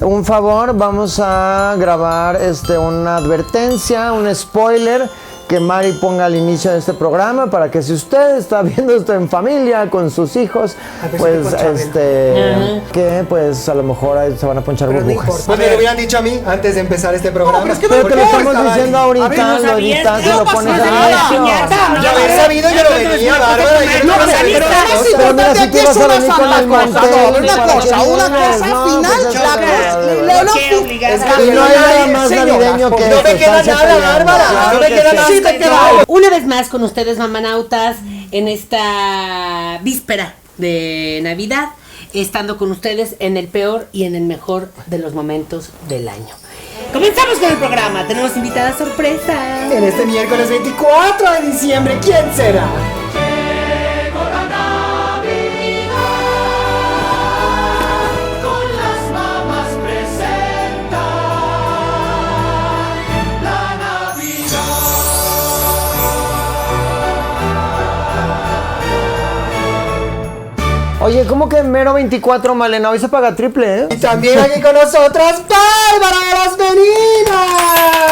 Un favor, vamos a grabar una advertencia, un spoiler que Mari ponga al inicio de este programa para que si usted está viendo esto en familia con sus hijos, pues que pues a lo mejor ahí se van a ponchar burbujas. Pues me lo hubieran dicho a mí antes de empezar este programa. No, pero es que lo estamos diciendo ahorita, lo editas, lo pones al inicio. Ya haber sabido yo lo venía, Bárbara. Pero mira, si tú vas a venir con el mantel, una cosa final, y no hay nada más navideño que no me queda nada, Bárbara, no me queda nada. Una vez más con ustedes, mamanautas, en esta víspera de Navidad, estando con ustedes en el peor y en el mejor de los momentos del año. Comenzamos con el programa, tenemos invitada sorpresa. En este miércoles 24 de diciembre, ¿quién será? Oye, ¿cómo que mero 24, Malena? Hoy se paga triple, ¿eh? Y también aquí con nosotros, Bárbara de las Meninas.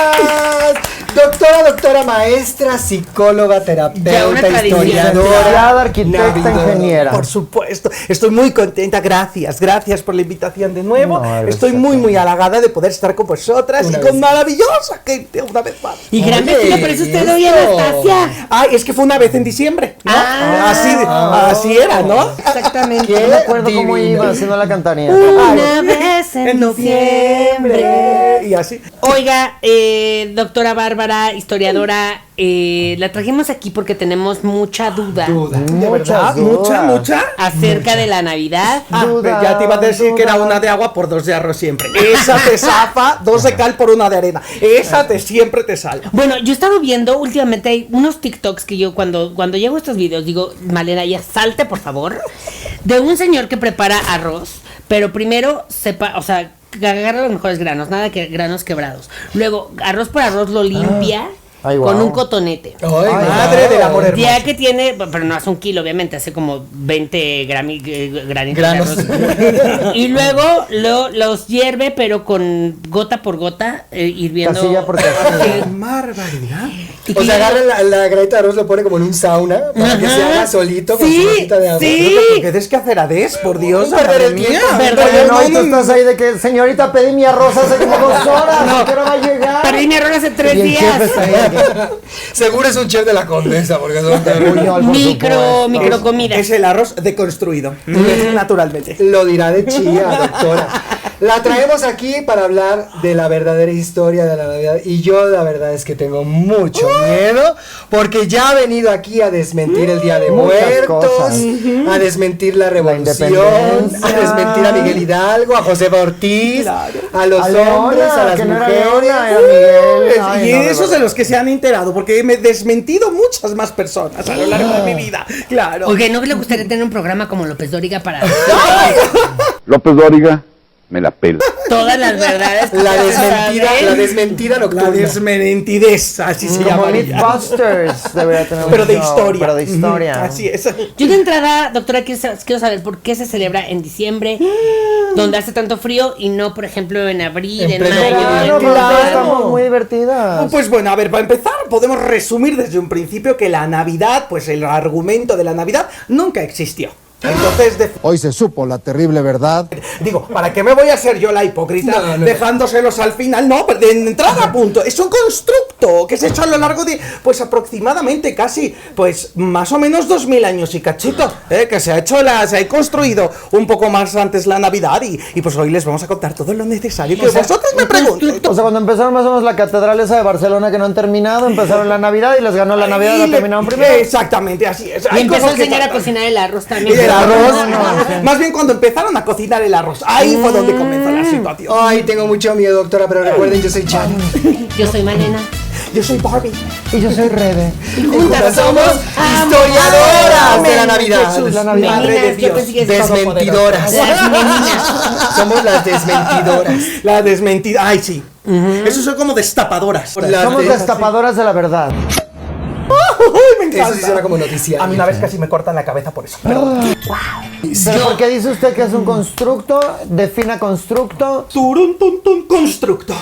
Doctora, maestra, psicóloga, terapeuta, historiadora, arquitecta, ingeniera. Por supuesto, estoy muy contenta, gracias por la invitación de nuevo. Estoy muy halagada de poder estar con vosotras y con maravillosa gente una vez más. Y gran vestido, por eso usted hoy, Anastasia. Ay, es que fue una vez en diciembre, ¿no? Así era, ¿no? Exactamente. No me acuerdo cómo iba, si no la cantaría. Una vez en diciembre. Y así. Oiga, doctora Bárbara, historiadora, la trajimos aquí porque tenemos mucha duda. ¿De verdad? ¿Mucha? Acerca de la Navidad. Ya te iba a decir que era una de agua por 2 de arroz siempre. Esa te zafa, 2 de cal por 1 de arena. Esa siempre te salva. Bueno, yo he estado viendo últimamente, hay unos TikToks que yo cuando llego a estos videos digo, Malena, ya salte por favor, de un señor que prepara arroz, pero primero agarra los mejores granos, nada que granos quebrados. Luego, arroz por arroz lo limpia. Ay, con wow. un cotonete. Ay, Madre del amor hermoso. Ya que tiene, pero no hace 1 kilo, obviamente, hace como 20 granitos Granos. de arroz. Y luego los hierve, pero con gota por gota, hirviendo. Casilla por casilla. ¡Qué barbaridad! O sea, agarra la granita de arroz, lo pone como en un sauna para que se haga solito con su gotita de agua. Sí. ¿Qué tienes que hacer a por Dios? Perder el madre tiempo. mía. Oye, no, y tú estás ahí de que, señorita, pedí mi arroz hace como 2 horas, ¿a qué hora va a llegar? Perdí mi error hace 3 Y el días. chef está ahí de que, Seguro es un chef de la Condesa, porque son Buñuel, por supuesto. Micro comida. Es el arroz deconstruido, naturalmente. Lo dirá de chía, doctora. La traemos aquí para hablar de la verdadera historia de la Navidad. Y yo la verdad es que tengo mucho miedo, porque ya ha venido aquí a desmentir el Día de Muchas Muertos, cosas. a desmentir la Revolución, independencia. a desmentir a Miguel Hidalgo, a Josefa Ortiz, Claro. a los A Leona, hombres, a las que no era mujeres. Leona, era Miguel. Ay, Y no, esos de los que se han enterado, porque me he desmentido muchas más personas a lo largo de mi vida. Claro. Oye, ¿no le gustaría tener un programa como López Dóriga para López Dóriga me la pela. todas las verdades? La desmentida La nocturna. desmentidez, así se Como llamaría. Mythbusters debería tener un Pero de show, historia. Pero de historia. Ujú, así es. Yo de entrada, doctora, quiero saber por qué se celebra en diciembre, donde hace tanto frío, y no, por ejemplo, en abril, En en pleno mayo. verano, en Pero marzo. estamos muy divertidas. Pues bueno, a ver, para empezar, podemos resumir desde un principio que la Navidad, pues el argumento de la Navidad nunca existió. Entonces, Hoy se supo la terrible verdad. digo, ¿para qué me voy a hacer yo la hipócrita No. dejándoselos al final? No, de entrada a punto. Es un constructo que se ha hecho a lo largo de, pues aproximadamente casi, pues más o menos 2000 años y cachito, que se ha construido un poco más antes la Navidad y pues hoy les vamos a contar todo lo necesario que vosotros me pregunten. O sea, cuando empezaron más o menos la catedral esa de Barcelona que no han terminado, empezaron la Navidad y les ganó la Navidad y la terminaron primero. Exactamente, así es. Y Hay empezó a cosas que enseñar a tratan. cocinar el arroz Y también. el arroz, no. más bien cuando empezaron a cocinar el arroz, ahí fue donde comenzó la situación. Ay, tengo mucho miedo, doctora, pero recuerden, yo soy Chan. Yo soy Malena. Yo soy Barbie. Y yo soy Rebe. Y juntas somos historiadoras de la Navidad. Jesús, La Navidad. Madre de Meninas, yo Dios. pensé que es Desmentidoras. Las meninas. Somos las desmentidoras. La desmentida. Ay, sí. Eso son como destapadoras. Las Somos de- destapadoras de la verdad. ¡Uy, me encanta. Eso sí suena como noticia. A mí una vez casi me cortan la cabeza por eso. Pero, Pero ¿por qué dice usted que es un constructo? Defina constructo. turun, tun, tun, constructo.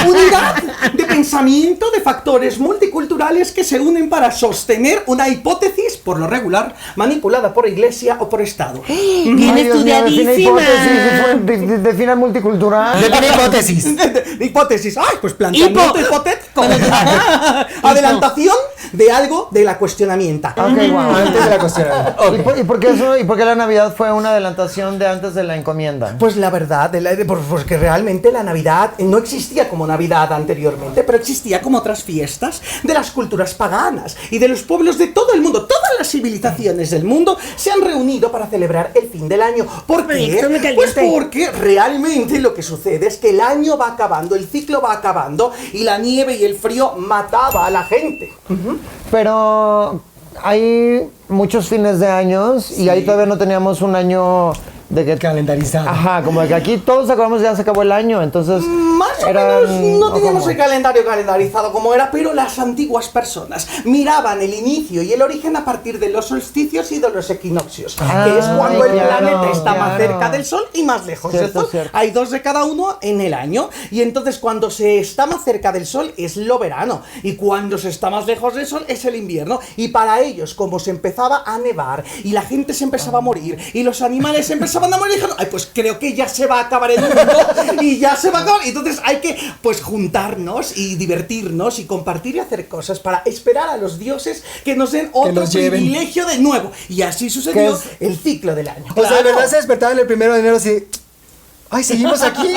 Unidad de pensamiento de factores multiculturales que se unen para sostener una hipótesis, por lo regular, manipulada por iglesia o por Estado. Bien Ay, Dios mío, defina estudiadísima. hipótesis, defina multicultural. Define hipótesis. De hipótesis. Ay, pues planteamiento hipotético. Adelantación de algo de la cuestionamiento. Ok, wow. Antes de la cuestión. ¿Y por qué eso? ¿Y por qué la Navidad fue una adelantación de antes de la encomienda? Pues la verdad, porque realmente la Navidad no existía como Navidad anteriormente, pero existía como otras fiestas de las culturas paganas y de los pueblos de todo el mundo. Todas las civilizaciones del mundo se han reunido para celebrar el fin del año. ¿Por qué? Esto me calienta. Pues porque realmente lo que sucede es que el año va acabando, el ciclo va acabando y la nieve y el frío mataba a la gente. Pero hay muchos fines de años y ahí todavía no teníamos un año de que... Calendarizado. Ajá, como de que aquí todos acabamos, ya se acabó el año, entonces... Más o eran- menos no ¿o teníamos cómo? el calendario calendarizado como era, pero las antiguas personas miraban el inicio y el origen a partir de los solsticios y de los equinoccios, que es cuando el claro, planeta está más claro. cerca del Sol y más lejos Cierto, del Sol. cierto. Hay 2 de cada uno en el año, y entonces cuando se está más cerca del Sol es lo verano, y cuando se está más lejos del Sol es el invierno. Y para ellos, como se empezaba a nevar y la gente se empezaba a morir y los animales empezaban a morir, dijeron, ay, pues creo que ya se va a acabar el mundo y ya se va a acabar. Y entonces hay que, pues, juntarnos y divertirnos y compartir y hacer cosas para esperar a los dioses que nos den otro nos lleven. privilegio de nuevo. Y así sucedió ¿Qué el ciclo del año. O sea, de Claro. verdad se despertaban el 1 de enero así. Ay, seguimos aquí.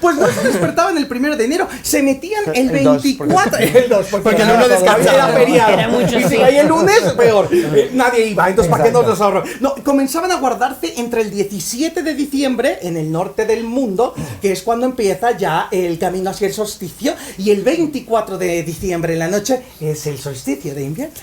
Pues no se despertaban el 1 de enero, se metían el El 2, 24. El 2, Porque el 1 descansaba. Era feriado. Era mucho, Y si sí. caía el lunes, peor. Nadie iba, entonces ¿para qué Exacto. nos ahorró? No, comenzaban a guardarse entre el 17 de diciembre en el norte del mundo, que es cuando empieza ya el camino hacia el solsticio, y el 24 de diciembre en la noche es el solsticio de invierno.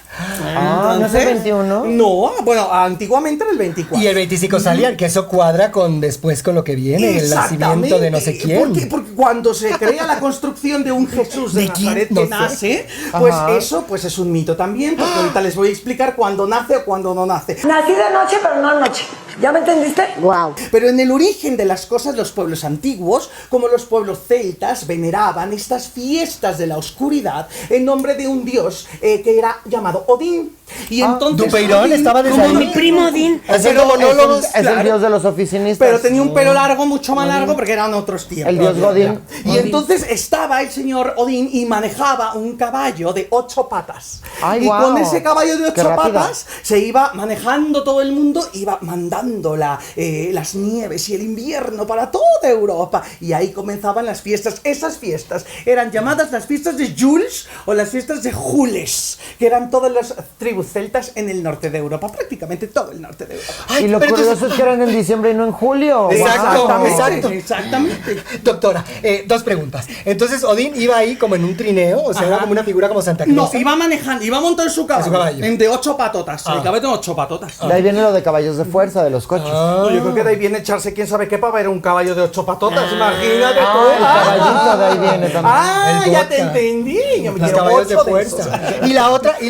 Ah, ¿no es el 21? No, bueno, antiguamente era el 24. Y el 25 salían, que eso cuadra con después con lo que viene, el nacimiento de no sé quién. Porque cuando se crea la construcción de un Jesús de ¿De quién? Nazaret No que sé. nace, pues Ajá. eso pues es un mito también, porque ahorita les voy a explicar cuándo nace o cuándo no nace. Nací de noche, pero no anoche. ¿Ya me entendiste? Wow. Pero en el origen de las cosas, los pueblos antiguos, como los pueblos celtas, veneraban estas fiestas de la oscuridad en nombre de un dios que era llamado Odín. Y entonces Dupeirón Odín, estaba desde como ahí. no- Mi primo Odín. Haciendo monólogos. Es el claro. dios de los oficinistas. Pero tenía un pelo largo, mucho más largo, porque eran otros tiempos. El dios Godín. Y entonces estaba el señor Odín y manejaba un caballo de 8 patas. Ay, y guau. con ese caballo de Qué 8 rápido. patas se iba manejando todo el mundo, iba mandando las nieves y el invierno para toda Europa. Y ahí comenzaban las fiestas. Esas fiestas eran llamadas las fiestas de Jules o las fiestas de Jules, que eran todas las tribus celtas en el norte de Europa, prácticamente todo el norte de Europa. Ay, Y lo pero curioso entonces- es que eran en diciembre y no en julio. Exacto, Wow. exacto. Exactamente. Doctora, 2 preguntas. Entonces, Odín iba ahí como en un trineo, o sea, era Ajá. como una figura como Santa Claus. No, iba manejando, iba montando en su caballo. En su caballo. De 8 patotas. El caballo de 8 patotas. De ahí viene lo de caballos de fuerza de los coches. No, yo creo que de ahí viene echarse quién sabe qué para ver un caballo de 8 patotas. Imagínate tú. Ah, el caballito de ahí viene también. Ah, El ya vodka. te entendí. Yo me Los quiero caballos de 8 fuerza. esos. Y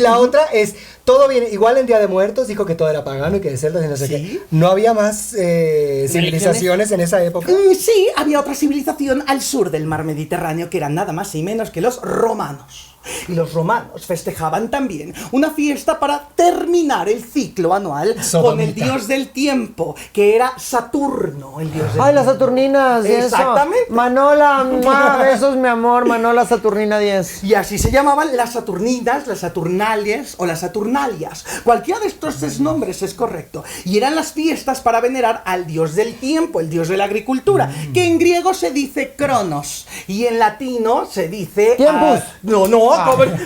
la otra es, todo viene, igual en Día de Muertos dijo que todo era pagano y que de celtas y no sé qué. No había más civilizaciones en esa época. Sí, había otra civilización al sur del mar Mediterráneo que eran nada más y menos que los romanos. Y los romanos festejaban también una fiesta para terminar el ciclo anual con Sodomita. el dios del tiempo, que era Saturno, el dios del Ay, las tiempo. Saturninas, y eso. Exactamente. Manola, ¡mua! Besos, mi amor. Manola Saturnina 10. Y así se llamaban las Saturninas, las Saturnalias o las Saturnalias. Cualquiera de estos 3 nombres es correcto. Y eran las fiestas para venerar al dios del tiempo, el dios de la agricultura, que en griego se dice Cronos y en latino se dice... Tiempus.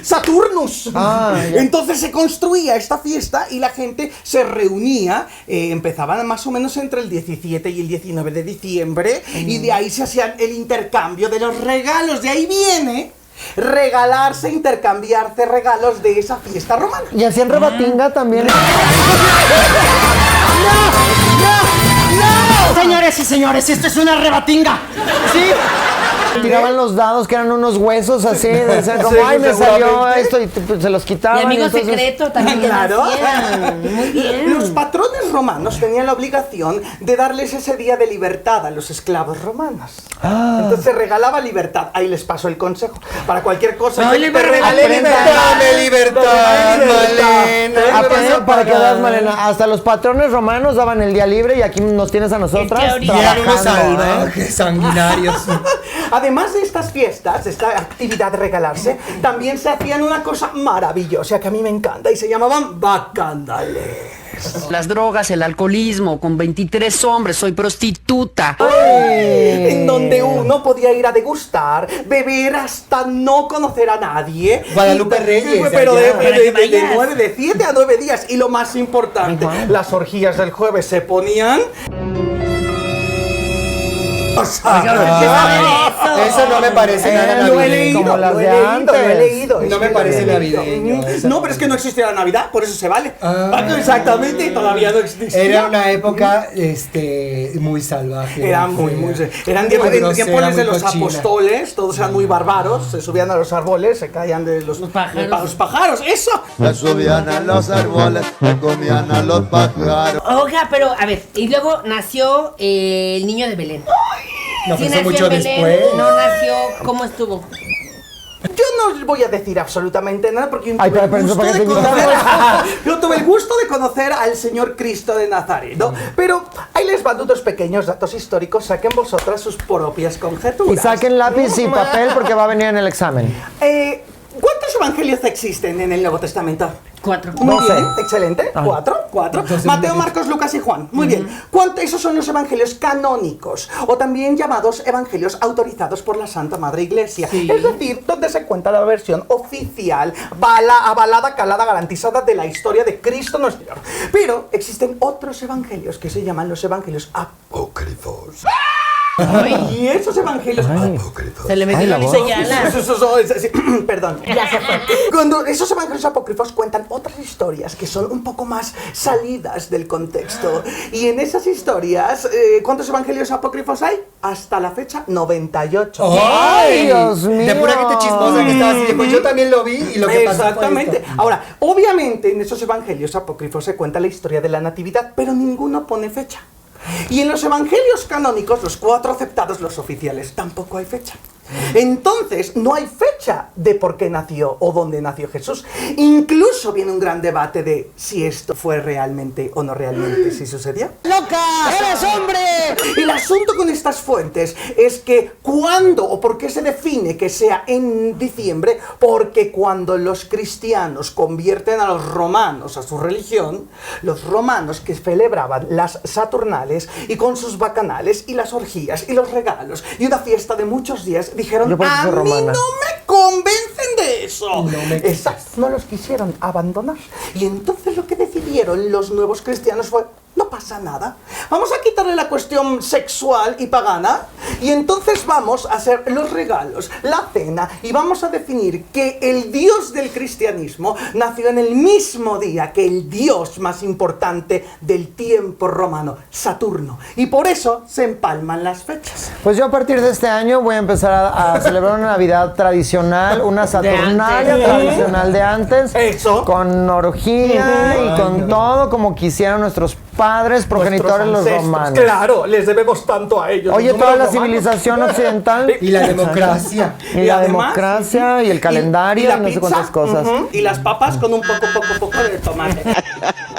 Saturnus. Ah, ya. Entonces se construía esta fiesta y la gente se reunía, empezaban más o menos entre el 17 y el 19 de diciembre, y de ahí se hacían el intercambio de los regalos. De ahí viene regalarse, intercambiarse regalos de esa fiesta romana. Y hacían rebatinga también. Señores y señores, esto es una rebatinga. ¿Sí? Tiraban los dados que eran unos huesos así, decían como, Sí, ay, me salió seguramente. esto, y pues, se los quitaban. Y amigo entonces- secreto también. Claro. hacían. Muy bien. Los patrones romanos tenían la obligación de darles ese día de libertad a los esclavos romanos. Entonces se regalaba libertad. Ahí les paso el consejo. Para cualquier cosa. No, que te libertad. regale libertad. Dame libertad, Malena. Aprende para que veas, Malena. Hasta los patrones romanos daban el día libre y aquí nos tienes a nosotras Es que ahorita- Y eran unos trabajando, ¿eh? salvajes, sanguinarios. Además de estas fiestas, de esta actividad de regalarse, también se hacían una cosa maravillosa que a mí me encanta y se llamaban bacandales. Las drogas, el alcoholismo, con 23 hombres, soy prostituta. En donde uno podía ir a degustar, beber hasta no conocer a nadie. Guadalupe Y- Reyes, Pero allá. de Para que vayas. de 7 a 9 días. Y lo más importante, las orgías del jueves se ponían... Eso no me parece nada Lo he navideño. leído, como las lo he de leído, antes. lo he leído. No Es me que parece lo he leído. navideño, eso No, pero es que no existía la Navidad, por eso se vale. Ah. Exactamente, y todavía no existía. Era una época muy salvaje. Eran muy, eran Muy tiempos grosera, de muy los cochina. apóstoles, todos eran muy bárbaros, se subían a los árboles, se caían de los pájaros. de los pájaros, eso. Se subían a los árboles, se comían a los pájaros. Oiga, pero a ver, y luego nació el niño de Belén. No, Sí pues nació mucho en Belén, después. no nació, ¿cómo estuvo? Yo no les voy a decir absolutamente nada porque Ay, tuve el pero eso gusto para qué de te conocer yo tuve el gusto de conocer al Señor Cristo de Nazaret, ¿no? Pero ahí les van unos pequeños datos históricos, saquen vosotras sus propias conjeturas. Y saquen lápiz y papel porque va a venir en el examen. ¿Cuántos evangelios existen en el Nuevo Testamento? 4. Muy 12. bien, excelente. Cuatro. Mateo, Marcos, Lucas y Juan. Muy bien. Esos son los evangelios canónicos, o también llamados evangelios autorizados por la Santa Madre Iglesia. Sí. Es decir, donde se cuenta la versión oficial, avalada, calada, garantizada de la historia de Cristo nuestro Señor. Pero existen otros evangelios que se llaman los evangelios apócrifos. Y esos evangelios apócrifos. Se le metió Ay, la la voz. lisa ya. Perdón, ya se fue. Cuando esos evangelios apócrifos cuentan otras historias que son un poco más salidas del contexto. Y en esas historias, ¿cuántos evangelios apócrifos hay? Hasta la fecha, 98. ¡Ay, Dios mío! De pura gente chismosa que estaba así. Pues yo también lo vi y lo que pasó fue Exactamente. esto. Ahora, obviamente en esos evangelios apócrifos se cuenta la historia de la natividad, pero ninguno pone fecha. Y en los evangelios canónicos, los 4 aceptados, los oficiales, tampoco hay fecha. Entonces, no hay fecha de por qué nació o dónde nació Jesús. Incluso viene un gran debate de si esto fue realmente o no realmente, si sucedió. ¡Loca! ¡Eres hombre! El asunto con estas fuentes es que cuándo o por qué se define que sea en diciembre, porque cuando los cristianos convierten a los romanos a su religión, los romanos que celebraban las Saturnales y con sus bacanales y las orgías y los regalos y una fiesta de muchos días, dijeron, Yo por eso a soy mí romana". no me convencen de eso. Exacto. No los quisieron abandonar. Y entonces lo que decidieron los nuevos cristianos fue, no pasa nada. Vamos a quitarle la cuestión sexual y pagana y entonces vamos a hacer los regalos, la cena y vamos a definir que el Dios del cristianismo nació en el mismo día que el Dios más importante del tiempo romano, Saturno. Y por eso se empalman las fechas. Pues yo a partir de este año voy a empezar a celebrar una Navidad tradicional, una Saturnalia antes. tradicional de antes. Eso. Con orgía y con todo como quisieran nuestros padres progenitores los Nuestros romanos. ancestros. Claro, les debemos tanto a ellos. Oye, los toda la romanos. civilización occidental Y la democracia. y la además, democracia y el calendario la y no sé pizza, cuántas cosas. y las papas con un poco de tomate.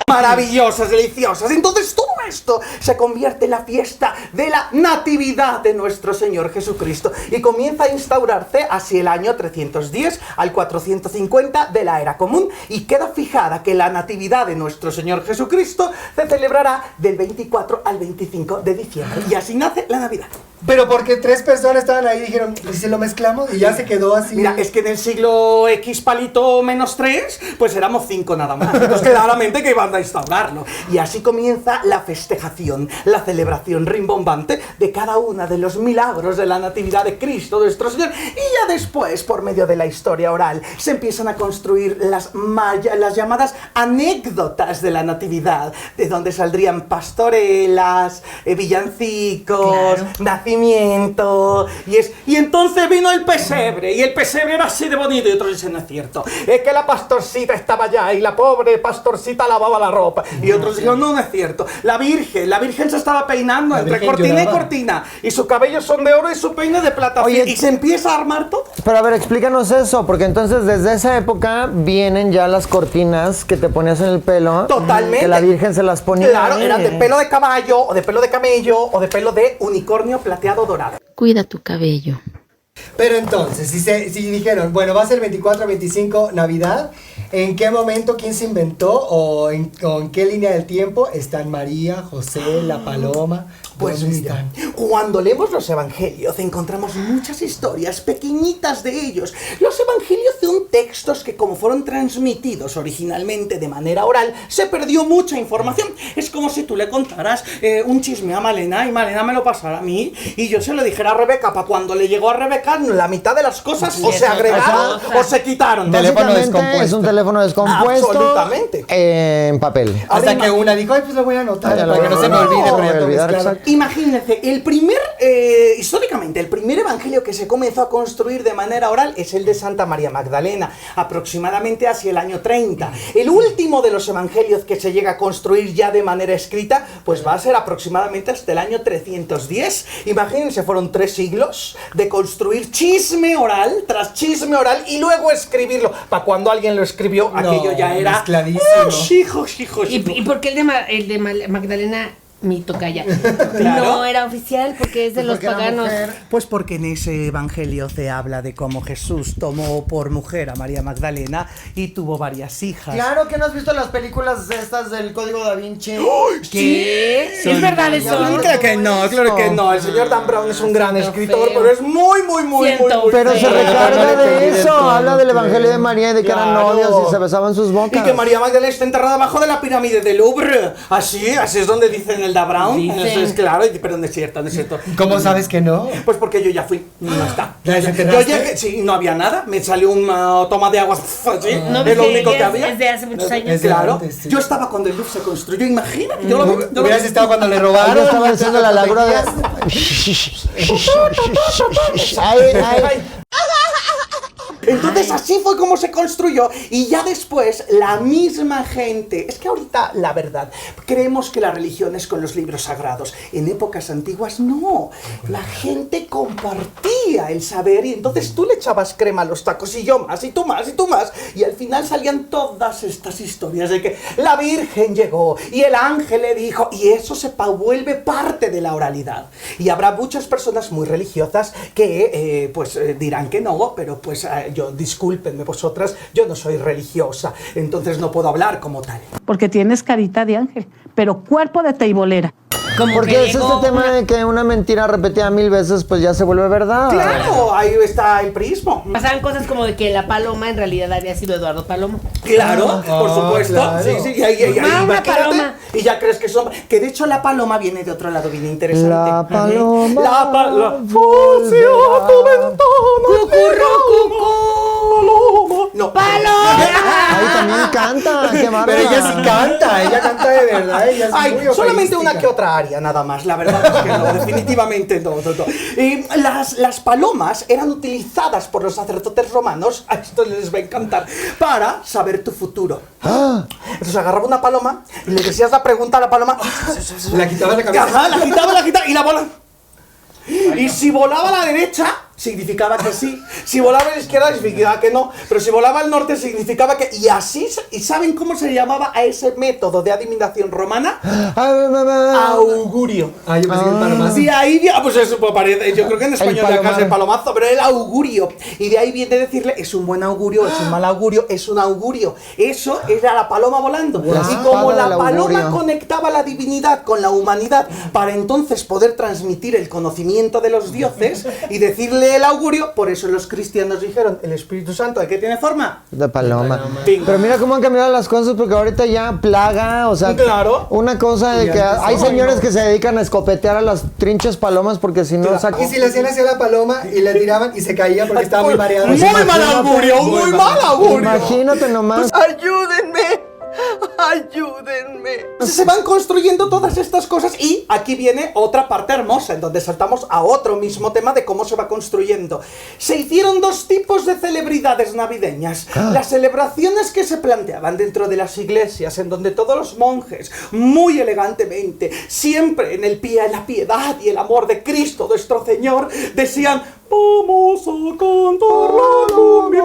Maravillosas, deliciosas. Entonces todo esto se convierte en la fiesta de la natividad de nuestro Señor Jesucristo y comienza a instaurarse hacia el año 310 al 450 de la era común y queda fijada que la natividad de nuestro Señor Jesucristo se celebrará del 24 al 25 de diciembre y así nace la Navidad. Pero porque 3 personas estaban ahí y dijeron, ¿y si lo mezclamos? Y ya se quedó así. Mira, es que en el siglo X palito menos 3, pues éramos 5 nada más. Entonces claramente que iban a instaurarlo. Y así comienza la festejación, la celebración rimbombante de cada una de los milagros de la natividad de Cristo, nuestro Señor. Y ya después, por medio de la historia oral, se empiezan a construir las llamadas anécdotas de la natividad, de donde saldrían pastorelas, villancicos, Claro. nacimiento. Y entonces vino el pesebre, y el pesebre era así de bonito, y otros dicen, no es cierto, es que la pastorcita estaba allá, y la pobre pastorcita lavaba la ropa, y otros dijeron, no, no es cierto, la virgen se estaba peinando La entre Virgen cortina lloraba. y cortina, y sus cabellos son de oro y su peine de plata, Oye, y se empieza a armar todo. Pero a ver, explícanos eso, porque entonces desde esa época vienen ya las cortinas que te ponías en el pelo. Totalmente. Que la Virgen se las ponía. Claro, eran de pelo de caballo, o de pelo de camello, o de pelo de unicornio plateado dorado. Cuida tu cabello. Pero entonces, si dijeron, bueno, va a ser 24, 25, Navidad, ¿en qué momento, quién se inventó o en qué línea del tiempo están María, José, la Paloma? Pues ¿Dónde mira, están? cuando leemos los evangelios encontramos muchas historias pequeñitas de ellos. Los evangelios son textos que, como fueron transmitidos originalmente de manera oral, se perdió mucha información. Es como si tú le contaras un chisme a Malena y Malena me lo pasara a mí y yo se lo dijera a Rebeca. Para cuando le llegó a Rebeca, la mitad de las cosas o se agregaron o se quitaron. Teléfono Básicamente descompuesto. es un teléfono descompuesto. Absolutamente. En papel. Hasta Ahora que una dijo, ay, pues lo voy a anotar Ya lo para que no voy se me a olvide, pero ya todo olvidar, mezclado. exacto. Imagínense, históricamente, el primer evangelio que se comenzó a construir de manera oral es el de Santa María Magdalena, aproximadamente hacia el año 30. El último de los evangelios que se llega a construir ya de manera escrita, pues va a ser aproximadamente hasta el año 310. Imagínense, fueron 3 siglos de construir chisme oral tras chisme oral y luego escribirlo. Para cuando alguien lo escribió, aquello ya era... mezcladísimo. Hijos. ¿Y por qué el de Magdalena, mi tocaya, Claro. no era oficial? Porque es de los Porque era paganos. mujer. Pues porque en ese evangelio se habla de cómo Jesús tomó por mujer a María Magdalena y tuvo varias hijas. Claro que no has visto las películas estas del Código Da Vinci. ¿Qué? ¿Es verdad eso? Claro que no, claro que no. El señor Dan Brown es un gran escritor, feo. pero es muy Pero se feo. recarga de Evidentemente. eso. Habla del Evangelio de María y de que eran Claro. novios y se besaban sus bocas. Y que María Magdalena está enterrada abajo de la pirámide del Louvre. Así es donde dicen el Da Brown. Dicen. Eso es claro, pero no es cierto, no es cierto. ¿Cómo sabes que no? Pues porque yo ya fui, no está. ¿La Yo desenterraste? llegué, sí, no había nada, me salió una toma de agua, así, ¿No es ves lo que único que es- había. es de hace muchos años? Es de Claro, antes, sí. yo estaba cuando el Louvre se construyó, imagínate, yo lo vi, yo lo Hubieras vi. estado cuando le Ahí robaron. yo estaba diciendo la laguna de... Ay. Entonces así fue como se construyó y ya después la misma gente, es que ahorita la verdad, creemos que la religión es con los libros sagrados, en épocas antiguas no, la gente compartía el saber y entonces tú le echabas crema a los tacos y yo más y tú más y tú más y al final salían todas estas historias de que la Virgen llegó y el ángel le dijo y eso vuelve parte de la oralidad y habrá muchas personas muy religiosas que dirán que no, pero pues yo, discúlpenme vosotras, yo no soy religiosa, entonces no puedo hablar como tal. Porque tienes carita de ángel, pero cuerpo de teibolera. Como Porque que es llegó este tema una- de que una mentira repetida 1000 veces pues ya se vuelve verdad. Claro, ahí está el prismo. Pasaban cosas como de que la paloma en realidad había sido Eduardo Palomo. Claro, por supuesto. claro. Sí, y ahí, Ah, una imagínate, paloma. y ya crees que son... Que de hecho la paloma viene de otro lado bien interesante. La paloma La paloma... volverá. tu ventana. Paloma. No. Ahí también canta, qué bárbara. Pero ella sí canta, ella canta de verdad, ella es Ay, muy solamente operística. una que otra área, nada más. La verdad es que no, definitivamente no. Las palomas eran utilizadas por los sacerdotes romanos, a esto les va a encantar, para saber tu futuro. Entonces agarraba una paloma y le decías la pregunta a la paloma. La quitabas de la cabeza. Ajá, la quitaba y la bola. Y si volaba a la derecha, significaba que sí. Si volaba a la izquierda, significaba que no. Pero si volaba al norte, significaba que... Y así... ¿Y saben cómo se llamaba a ese método de adivinación romana? Augurio. Ah, yo pensé que el palomazo. Sí, ahí pues eso pues parece, yo creo que en español ya palomar. casi el palomazo, pero el augurio. Y de ahí viene decirle, es un buen augurio, es un mal augurio, es un augurio. Eso era la paloma volando. La Y como espada la del paloma augurio. conectaba la divinidad con la humanidad para entonces poder transmitir el conocimiento de los dioses y decirle el augurio, por eso los cristianos dijeron, el Espíritu Santo, ¿de qué tiene forma? De paloma. Bingo. Pero mira cómo han cambiado las cosas porque ahorita ya plaga, o sea, Claro. una cosa de Y que antes hay no. señores que se dedican a escopetear a las trinches palomas porque si no sacan... Y si le hacían así a la paloma y le tiraban y se caía porque estaba muy mareada. Muy mal augurio, muy mal augurio. Imagínate nomás. Ayúdenme. ¡Ayúdenme! Se van construyendo todas estas cosas y aquí viene otra parte hermosa en donde saltamos a otro mismo tema de cómo se va construyendo. Se hicieron dos tipos de celebridades navideñas. Las celebraciones que se planteaban dentro de las iglesias, en donde todos los monjes, muy elegantemente, siempre en el pie de la piedad y el amor de Cristo nuestro Señor, decían: vamos a cantar la cumbia.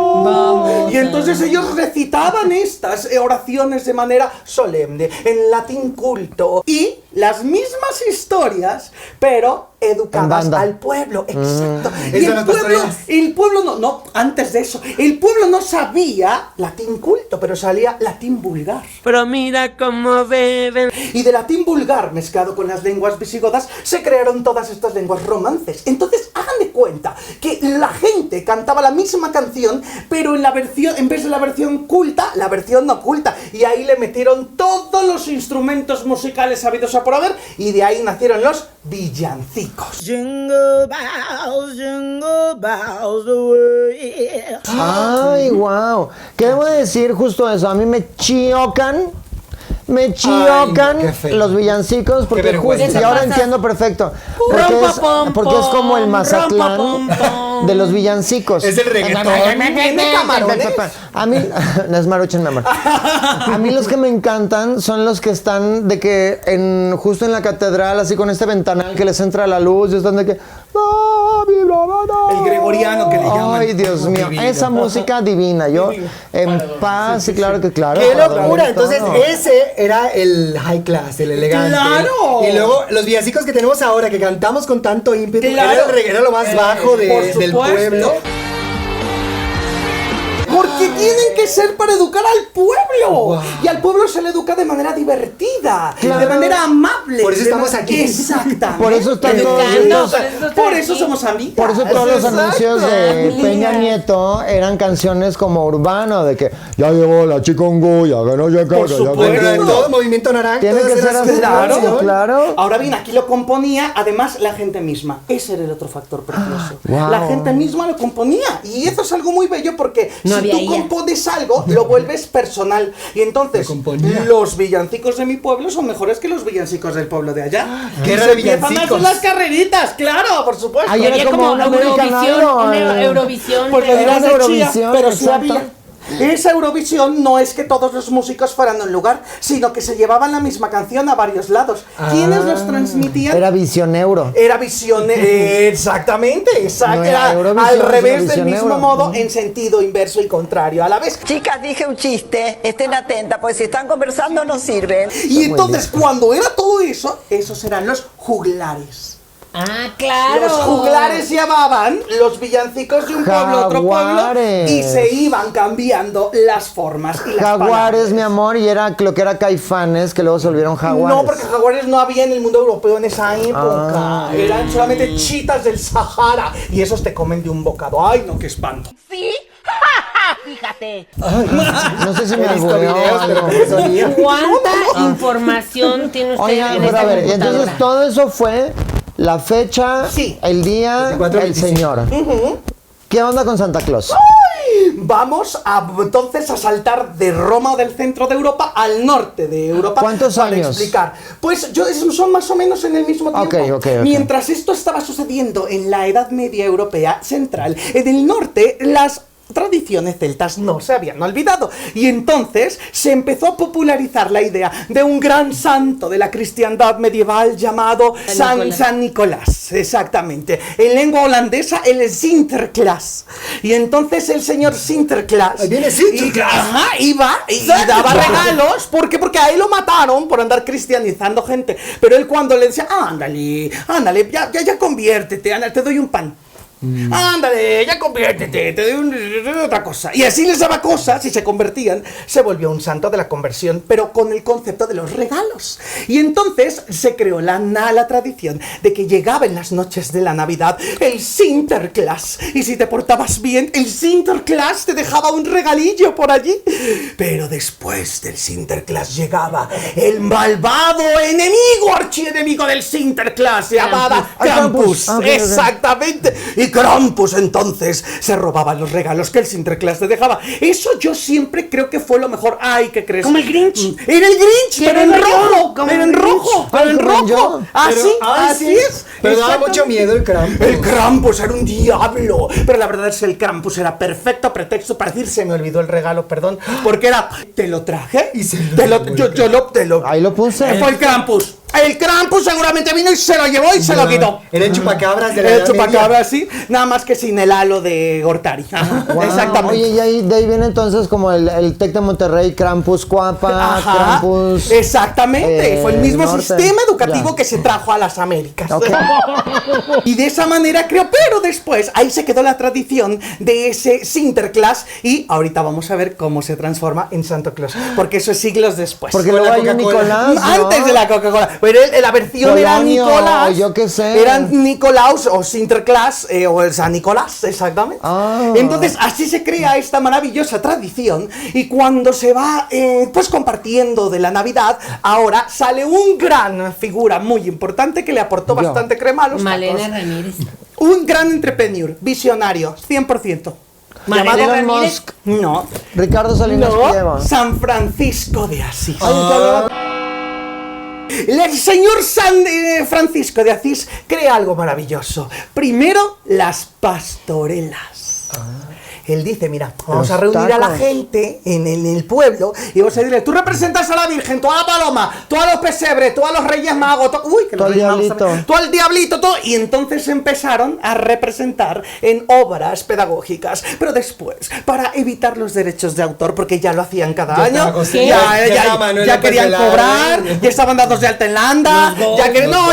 Y entonces ellos recitaban estas oraciones de manera solemne, en latín culto. Y las mismas historias, pero educadas al pueblo. Exacto. Y el pueblo no, antes de eso, el pueblo no sabía latín culto, pero salía latín vulgar. Pero mira cómo beben. Y de latín vulgar mezclado con las lenguas visigodas se crearon todas estas lenguas romances. Entonces hagan de cuenta que la gente cantaba la misma canción, pero en la versión, en vez de la versión culta, la versión no culta. Y ahí le metieron todos los instrumentos musicales habidos a por haber, y de ahí nacieron los villancicos. Jingle bells the way. Ay, wow. ¿Qué debo decir justo eso? A mí me chocan los villancicos porque justo, y ahora entiendo perfecto, porque es como el Mazatlán de los villancicos. Es el reggaetón. A mí, a mí los que me encantan son los que están de que justo en la catedral, así con este ventanal que les entra la luz, y están de que el gregoriano que le llaman. Ay, Dios mío, esa música divina. Yo en paz, sí, claro que claro. ¡Qué locura! Entonces ese era el high class, el elegante. ¡Claro! Y luego los villancicos que tenemos ahora, que cantamos con tanto ímpetu, era lo más bajo del pueblo. Porque tienen que ser para educar al pueblo. Wow. Y al pueblo se le educa de manera divertida, de manera amable. Por eso estamos aquí. Exactamente. Por eso están por eso somos amigas. Por eso todos los anuncios de Peña Nieto eran canciones como urbano, de que ya llegó la chikungunya, que no llega. Por supuesto. Todo Movimiento Naranja. Tiene que ser así. Claro. Ahora bien, aquí lo componía, además, la gente misma. Ese era el otro factor precioso. Wow. La gente misma lo componía. Y eso es algo muy bello porque si tú compones algo, lo vuelves personal. Y entonces, los villancicos de mi pueblo son mejores que los villancicos del pueblo de allá. ¿Qué se empiezan a hacer las carreritas, claro, por supuesto. Ahí era como una Eurovisión. Pues lo dirás de Eurovisión, chía, pero sí exacto. había. Esa Eurovisión no es que todos los músicos fueran de un lugar, sino que se llevaban la misma canción a varios lados. ¿Quiénes los transmitían? Era Visión Euro. Era Visión, exactamente, exacto. No era Eurovisión, al revés del Visión mismo Euro. modo, en sentido inverso y contrario a la vez. Chicas, dije un chiste, estén atentas, pues si están conversando no sirven. Y entonces, cuando era todo eso, esos eran los juglares. Ah, claro. Los juglares llamaban los villancicos de un pueblo a otro pueblo y se iban cambiando las formas y las Jaguares, palabras. mi amor, y era lo que era Caifanes, que luego se volvieron jaguares. No, porque jaguares no había en el mundo europeo en esa época. Eran solamente chitas del Sahara y esos te comen de un bocado. Ay, no, qué espanto. ¿Sí? Fíjate. No sé si me albureó, pero ¿Cuánta información tiene usted Oigan, en pero esta a ver, computadora? entonces todo eso fue la fecha, el día, 24, el 25. señor. ¿Qué onda con Santa Claus? Vamos entonces a saltar de Roma o del centro de Europa al norte de Europa. ¿Cuántos para años? explicar. Pues son más o menos en el mismo tiempo. Ok. Mientras esto estaba sucediendo en la Edad Media Europea Central, en el norte las tradiciones celtas no se habían olvidado y entonces se empezó a popularizar la idea de un gran santo de la cristiandad medieval llamado San Nicolás, exactamente, en lengua holandesa el Sinterklaas. Y entonces el señor Sinterklaas iba y daba regalos. ¿Por qué? Porque a él lo mataron por andar cristianizando gente, pero él cuando le decía ándale, ya conviértete, ándale, te doy un pan. Ándale, ya conviértete, te doy otra cosa. Y así les daba cosas y se convertían. Se volvió un santo de la conversión, pero con el concepto de los regalos. Y entonces se creó la tradición de que llegaba en las noches de la Navidad el Sinterklaas. Y si te portabas bien, el Sinterklaas te dejaba un regalillo por allí. Pero después del Sinterklaas llegaba el malvado archienemigo del Sinterklaas, llamada Krampus. Exactamente. Y Krampus entonces se robaba los regalos que el Sinterklaas te dejaba. Eso yo siempre creo que fue lo mejor. Ay, ¿qué crees? Como el Grinch. Era el Grinch, pero en rojo. Como Pero en el rojo. Pero en rojo. Así es. Pero daba Exactamente. mucho miedo el Krampus. El Krampus era un diablo. Pero la verdad es que el Krampus era perfecto pretexto para decir se me olvidó el regalo, perdón. Porque era, te lo traje. Y se lo te lo, llevó yo, el yo lo, te lo. Ahí lo puse. Fue el Krampus. El Krampus seguramente vino y se lo llevó y se lo quitó. Era el chupacabras de la El Edad Media. chupacabras, sí. Nada más que sin el halo de Gortari. Ajá, Wow. exactamente. Oye, y ahí, de ahí viene entonces como el Tec de Monterrey, Krampus Cuapa, Ajá, Krampus... exactamente, fue el mismo Norte. sistema educativo Ya. que se trajo a las Américas. Ok. Y de esa manera creo, pero después ahí se quedó la tradición de ese Sinterklaas y ahorita vamos a ver cómo se transforma en Santa Claus, porque eso es siglos después. Porque Con luego la hay un Coca-Cola. Nicolás, ¿no? Antes de la Coca-Cola. Pero la versión era Polonio, Nicolás. yo qué sé. Era Nicolaus o Sinterklaas o el San Nicolás, exactamente. Ah. Entonces así se crea esta maravillosa tradición y cuando se va pues compartiendo de la Navidad, ahora sale un gran figura muy importante que le aportó Yo. bastante crema a los Malena tacos. Ramírez. Un gran entrepreneur, visionario, 100%. Malena Llamado Ramírez. Musk. No. Ricardo Salinas Pliego. No, San Francisco de Asís. Oye, te hablaba- El señor Francisco de Asís crea algo maravilloso. Primero, las pastorelas. Él dice, mira, vamos a Los reunir a la tacos. gente en el pueblo y vamos a decirle, tú representas a la Virgen, tú a la Paloma, tú a los pesebres, tú a los Reyes Magos, uy, que Tú los al Reyes Magos diablito. también, tú al diablito, todo. Y entonces empezaron a representar en obras pedagógicas. Pero después, para evitar los derechos de autor, porque ya lo hacían cada Ya año, estaba José, ya, ya estaba Manuel ya López querían Velarde. cobrar, ya estaban dados de alta en la anda,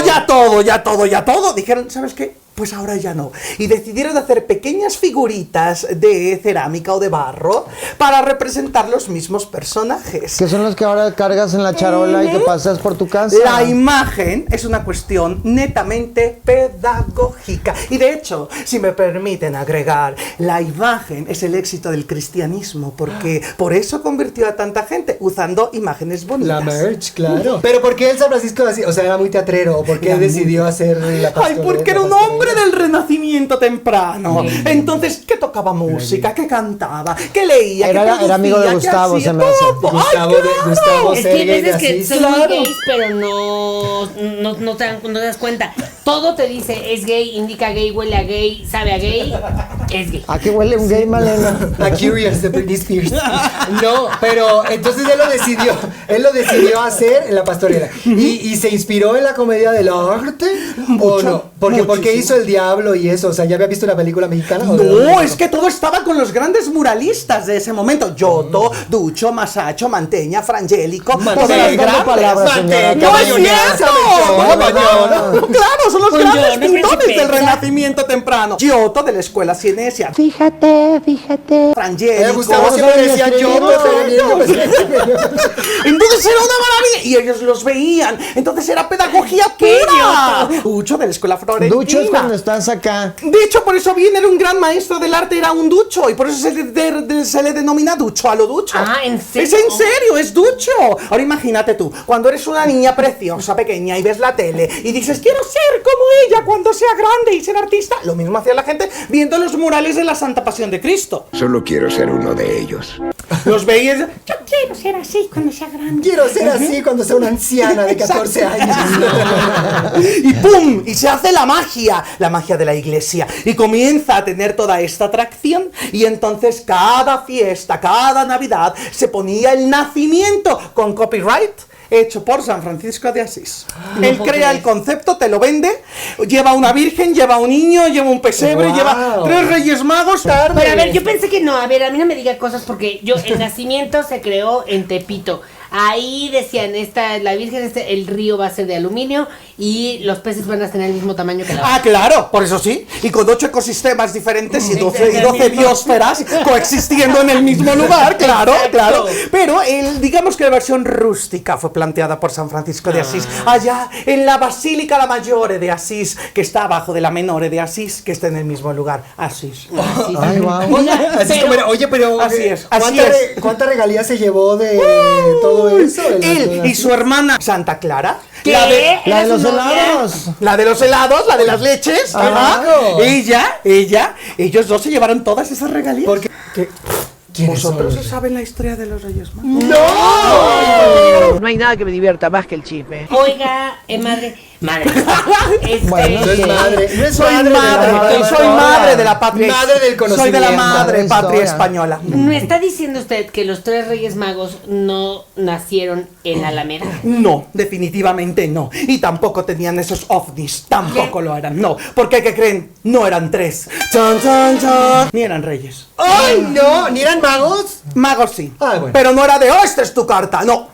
ya todo. Dijeron, ¿sabes qué? Pues ahora ya no. Y decidieron hacer pequeñas figuritas de cerámica o de barro para representar los mismos personajes. Que son los que ahora cargas en la charola y que pasas por tu casa. La imagen es una cuestión netamente pedagógica. Y de hecho, si me permiten agregar, la imagen es el éxito del cristianismo, porque por eso convirtió a tanta gente usando imágenes bonitas. La merch, claro. Pero ¿por qué el San Francisco de Asís? O sea, era muy teatrero. ¿O por qué decidió hacer la Ay, pastorela? porque era un hombre del renacimiento temprano. Entonces, ¿qué tocaba música? ¿Qué cantaba? ¿Qué leía? ¿Qué Era amigo de producía? ¿Qué Gustavo, hacía? se me hace. Todo. ¡Ay, Gustavo de- claro! Gustavo Es que hay Sergei de veces que Asís. son Claro. gays, pero no te das cuenta. Todo te dice, es gay, indica gay, huele a gay, sabe a gay, es gay. ¿A qué huele un gay, Malena? A Curious de Britney Spears. No, pero entonces él lo decidió hacer en la pastorela. Y se inspiró en la comedia del arte o no? Porque muchísimo. hizo El Diablo y eso, o sea, ¿ya había visto una película mexicana? ¿O de No, dónde? es que todo estaba con los grandes muralistas de ese momento. Giotto, Duccio, Masacho, Manteña, Frangélico. Manteca, todos los grandes. palabras, señora. ¡No es mayonesa, cierto! mechón, ¡No, claro, son los Con grandes Giorno pintores del Principessa. Renacimiento temprano. Giotto de la escuela cinesia. Fíjate. Frangélico. Gustavo siempre decía yo, Entonces era una maravilla y ellos los veían. Entonces era pedagogía pura. Ducho de la escuela florentina. Ducho es cuando estás acá. De hecho, por eso bien era un gran maestro del arte, era un ducho, y por eso se le denomina ducho a lo ducho. Ah, ¿en serio? Es en serio, es ducho. Ahora imagínate tú, cuando eres una niña preciosa, pequeña, y ves la tele, y dices, quiero ser como ella cuando sea grande y ser artista. Lo mismo hacía la gente viendo los murales de la Santa Pasión de Cristo. Solo quiero ser uno de ellos. Los veías, yo quiero ser así cuando sea grande. Quiero ser así cuando sea una anciana de 14 años. Y ¡pum! Y se hace la magia de la iglesia. Y comienza a tener toda esta atracción. Y entonces cada fiesta, cada Navidad, se ponía el nacimiento con copyright hecho por San Francisco de Asís. Él puedo crea creer. el concepto, te lo vende, lleva una virgen, lleva un niño, lleva un pesebre, Wow. lleva 3 reyes magos. Pero a ver, yo pensé que no, a ver, a mí no me diga cosas porque el nacimiento se creó en Tepito. Ahí decían, la Virgen, el río va a ser de aluminio y los peces van a tener el mismo tamaño que la Ah, claro, por eso sí. Y con 8 ecosistemas diferentes y 12 biosferas coexistiendo en el mismo lugar, claro, Exacto. claro. Pero digamos que la versión rústica fue planteada por San Francisco de Asís, allá en la Basílica la Maggiore de Asís, que está abajo de la Menore de Asís, que está en el mismo lugar. Asís. Ay, guau. Así es como era. Oye, pero Así es, así ¿cuánta es. ¿cuánta regalía se llevó de todo todo eso. Él y su hermana Santa Clara. ¿Qué? La de ¿Era los su novia? helados. La de los helados, la de las leches. Ajá. Ellos dos se llevaron todas esas regalías. ¿Por qué? ¿Quiénes son? ¿Vosotros saben la historia de los Reyes Magos? No hay nada que me divierta más que el chisme. Oiga, madre. Bueno, No es sí. madre. No es Soy madre de la madre, soy madre de la patria. Madre del Soy de la conocimiento. madre La patria historia. española. ¿No está diciendo usted que los 3 Reyes Magos no nacieron en Alameda? No, definitivamente no. Y tampoco tenían esos ovnis, tampoco lo eran. No, porque ¿qué creen? No eran 3. Chan, chan, chan. Ni eran reyes. ¡Ay, no! ¿Ni eran magos? Magos sí. Ah, bueno. Pero no era de, esta es tu carta. No.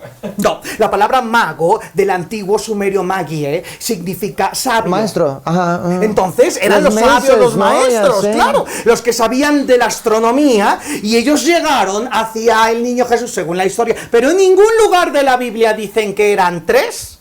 La palabra mago del antiguo sumerio magie significa sabio. Maestro. Ajá. Entonces eran los Los sabios, los meses, ¿no? Ya maestros, sé. claro, los que sabían de la astronomía, y ellos llegaron hacia el niño Jesús según la historia, pero en ningún lugar de la Biblia dicen que eran 3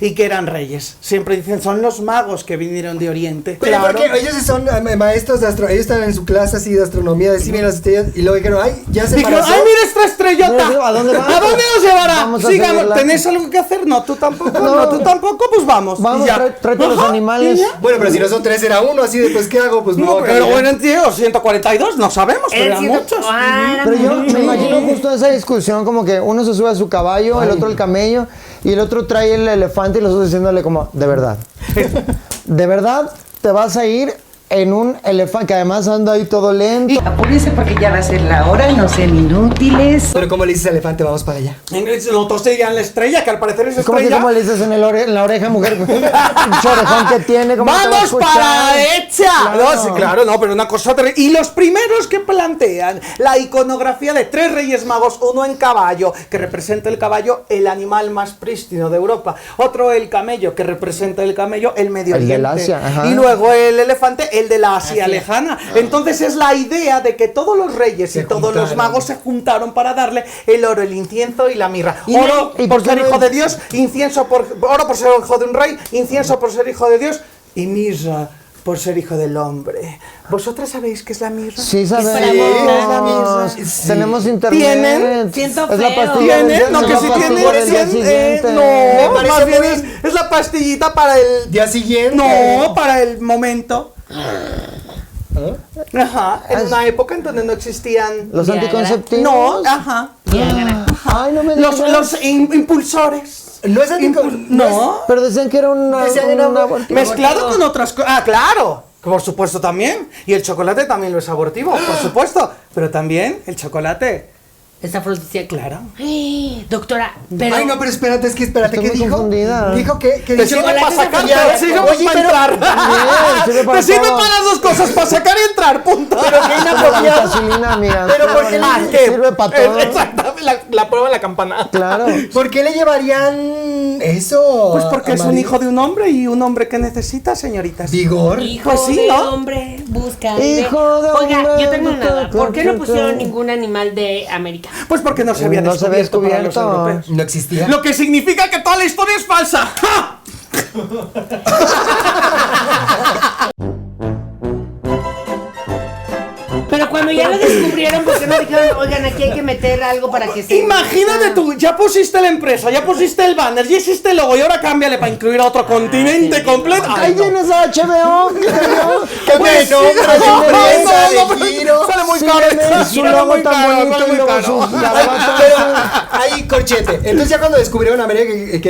y que eran reyes. Siempre dicen son los magos que vinieron de Oriente. Pero porque ellos son maestros de astronomía, ellos están en su clase así de astronomía, de si miran las estrellas, y luego dijeron, ay, ya se Dijeron, embarazó. ¡ay, mira esta estrellota! ¿A dónde va? ¿A dónde nos llevará? Vamos a Sigamos, seguirla. ¿tenéis algo que hacer? No, tú tampoco, no, tú tampoco, pues vamos. Vamos, Y ya. tráete los Ajá, animales. y ya. Bueno, pero si no son 3, era uno, así de, pues, ¿qué hago? Pues No, voy a pero cambiar. bueno, tío, 142, no sabemos, pero Eran eran muchos. Pero yo me imagino justo esa discusión como que uno se sube a su caballo, el otro el camello y el otro trae el elefante y los otros diciéndole como, de verdad te vas a ir en un elefante que además anda ahí todo lento. Apúrense porque ya va a ser la hora y no sean inútiles. Pero ¿cómo le dices al elefante? Vamos para allá. Nosotros serían la estrella, que al parecer es ¿Cómo, estrella. ¿Cómo le dices en en la oreja, mujer? Un orejón que tiene. ¿Cómo te va a ¡Vamos escuchar? para la derecha! Claro. No, sí, claro, no, pero una cosa terrible. Y los primeros que plantean la iconografía de 3 reyes magos, uno en caballo, que representa el caballo, el animal más prístino de Europa. Otro el camello, que representa el camello, el Medio El del Oriente. Asia, ajá. Y luego el elefante, el de la Asia lejana. Entonces es la idea de que todos los reyes y Se todos los juntaron. magos se juntaron para darle el oro, el incienso y la mirra. Y Oro ¿y por por qué ser no hijo es- de Dios, incienso oro por ser hijo de un rey, incienso por ser hijo de Dios y mirra por ser hijo del hombre. ¿Vosotras sabéis qué es la mirra? Sí, sabemos. para amor. Sí. Tenemos internet. ¿Tienen? Siento Es la feo. pastilla del ¿Tienen? día- No, es que la si pastilla tienen, del día siguiente. Me no, parece más bien muy- es la pastillita para el... Día siguiente. No, para el momento. ¿Ah? Ajá, en una época en donde no existían... Los Viagra. anticonceptivos. No, ajá. Ay, no me digas. Los impulsores. No es No. Pero decían que era una... Decían que era un abortivo. Mezclado con otras cosas. Ah, claro. Por supuesto también. Y el chocolate también lo es abortivo, por supuesto. Pero también el chocolate. Es afrodisíaco. Claro. Doctora, pero... Ay, no, pero espérate, Estoy ¿qué muy dijo? confundida. Dijo que Te dijo- sirve para sacar, Ya, te sirve oye, para pero- entrar. Bien, sirve para Te sirve todo. para las dos cosas, para sacar y entrar, punto. Pero qué Como la inapropiado. vitacilina, amiga. Pero ¿por qué le- Ah, Sirve para todo. Exactamente, la prueba de la campana. Claro. ¿Por qué le llevarían eso? Pues porque a es un María? hijo de un hombre y un hombre que necesita, señoritas. Vigor. Hijo Pues sí, de ¿no? hombre, busca. Hijo de Oiga, hombre, yo tengo una duda. ¿Por qué no busca- pusieron ningún animal de América? Pues porque no se había No se había descubierto para los descubierto. europeos. No existía. Lo que significa que toda la historia es falsa. ¡Ja! Pero cuando ya lo descubrieron, ¿por qué no dijeron, oigan, aquí hay que meter algo para que se... Imagínate tú, ya pusiste la empresa, ya pusiste el banner, ya hiciste el logo y ahora cámbiale para incluir a otro continente completo. Ahí no. tienes a HBO. ¡Qué Pues sí, bueno! no, empresa no, de pero giro. sale muy Sígueme, caro. su Sale logo muy tan caro, bonito sale y muy luego caro. sus Ay, garabatos. pero ahí, corchete. Entonces ya cuando descubrieron América,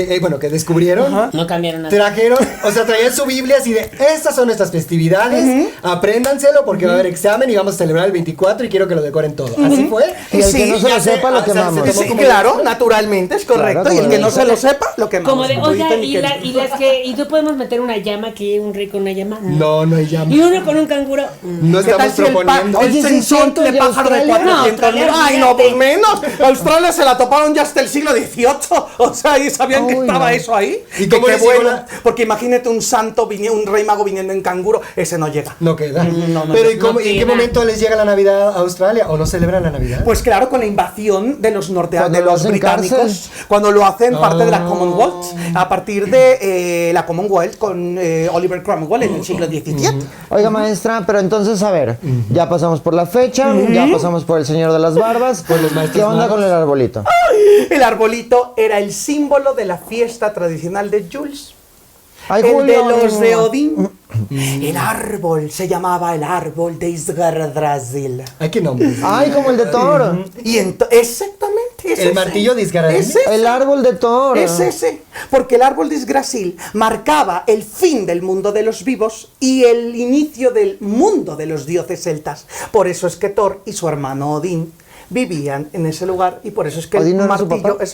que descubrieron, No cambiaron nada. trajeron, o sea, traían su Biblia así de, estas son nuestras festividades, apréndanselo porque va a haber examen y vamos a celebrar el 24 y quiero que lo decoren todo. Así fue. Y el que no se ya lo sepa, lo o sea, quemamos. se tomó Sí, como- claro, naturalmente, es correcto. Claro, y el que no como se lo sepa, lo que Como de, oiga, y las que... ¿Y tú podemos meter una llama aquí, un rey con una llama? No, no hay llama. Y uno con un canguro. No ¿Qué tal estamos si el proponiendo. Oye, sí, sensón cierto, de ¿y pájaro de Australia? 400 mil? No, Ay, no, Australia, pues menos. Australia se la toparon ya hasta el siglo XVIII. O sea, y sabían que Uy, estaba no. eso ahí. ¿Y Que cómo qué les llegó bueno. la- Porque imagínate un santo, un rey mago viniendo en canguro, ese no llega. No queda. no, Pero ¿y, cómo- no y en qué queda. momento les llega la Navidad a Australia? ¿O no celebran la Navidad? Pues claro, con la invasión de los Cuando de lo los hacen británicos, cárcel. cuando lo hacen parte de la Ah. Commonwealth, a partir de la Commonwealth con Oliver Cromwell en el siglo XVII. Oiga, maestra, pero entonces, a ver, ya pasamos por la fecha. fecha, ya pasamos por el señor de las barbas. ¿Qué onda con el arbolito? El arbolito era el símbolo de la fiesta tradicional de Jules. Ay, el Julio, de los de Odín. El árbol se llamaba el árbol de Isgardrasil. Ay, qué nombre. Ay, como el de Thor. Y exactamente. Es el ese. martillo de Isgardrasil. El árbol de Thor. Es ese. Porque el árbol de Isgardrasil marcaba el fin del mundo de los vivos y el inicio del mundo de los dioses celtas. Por eso es que Thor y su hermano Odín vivían en ese lugar y por eso es que ¿Odín el no era su martillo papá?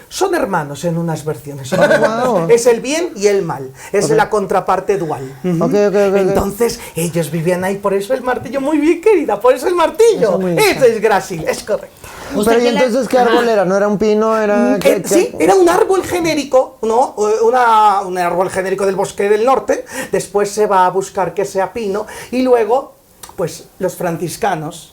son hermanos en unas versiones. Wow. Es el bien y el mal. Es la contraparte dual. Ok. Entonces, ellos vivían ahí, por eso el martillo. Muy bien, querida, por eso el martillo. Eso es Grasil, es correcto. Pero ¿y entonces qué árbol era? ¿No era un pino? ¿Era qué? Sí, era un árbol genérico, ¿no? Un árbol genérico del bosque del norte. Después se va a buscar que sea pino. Y luego, pues, los franciscanos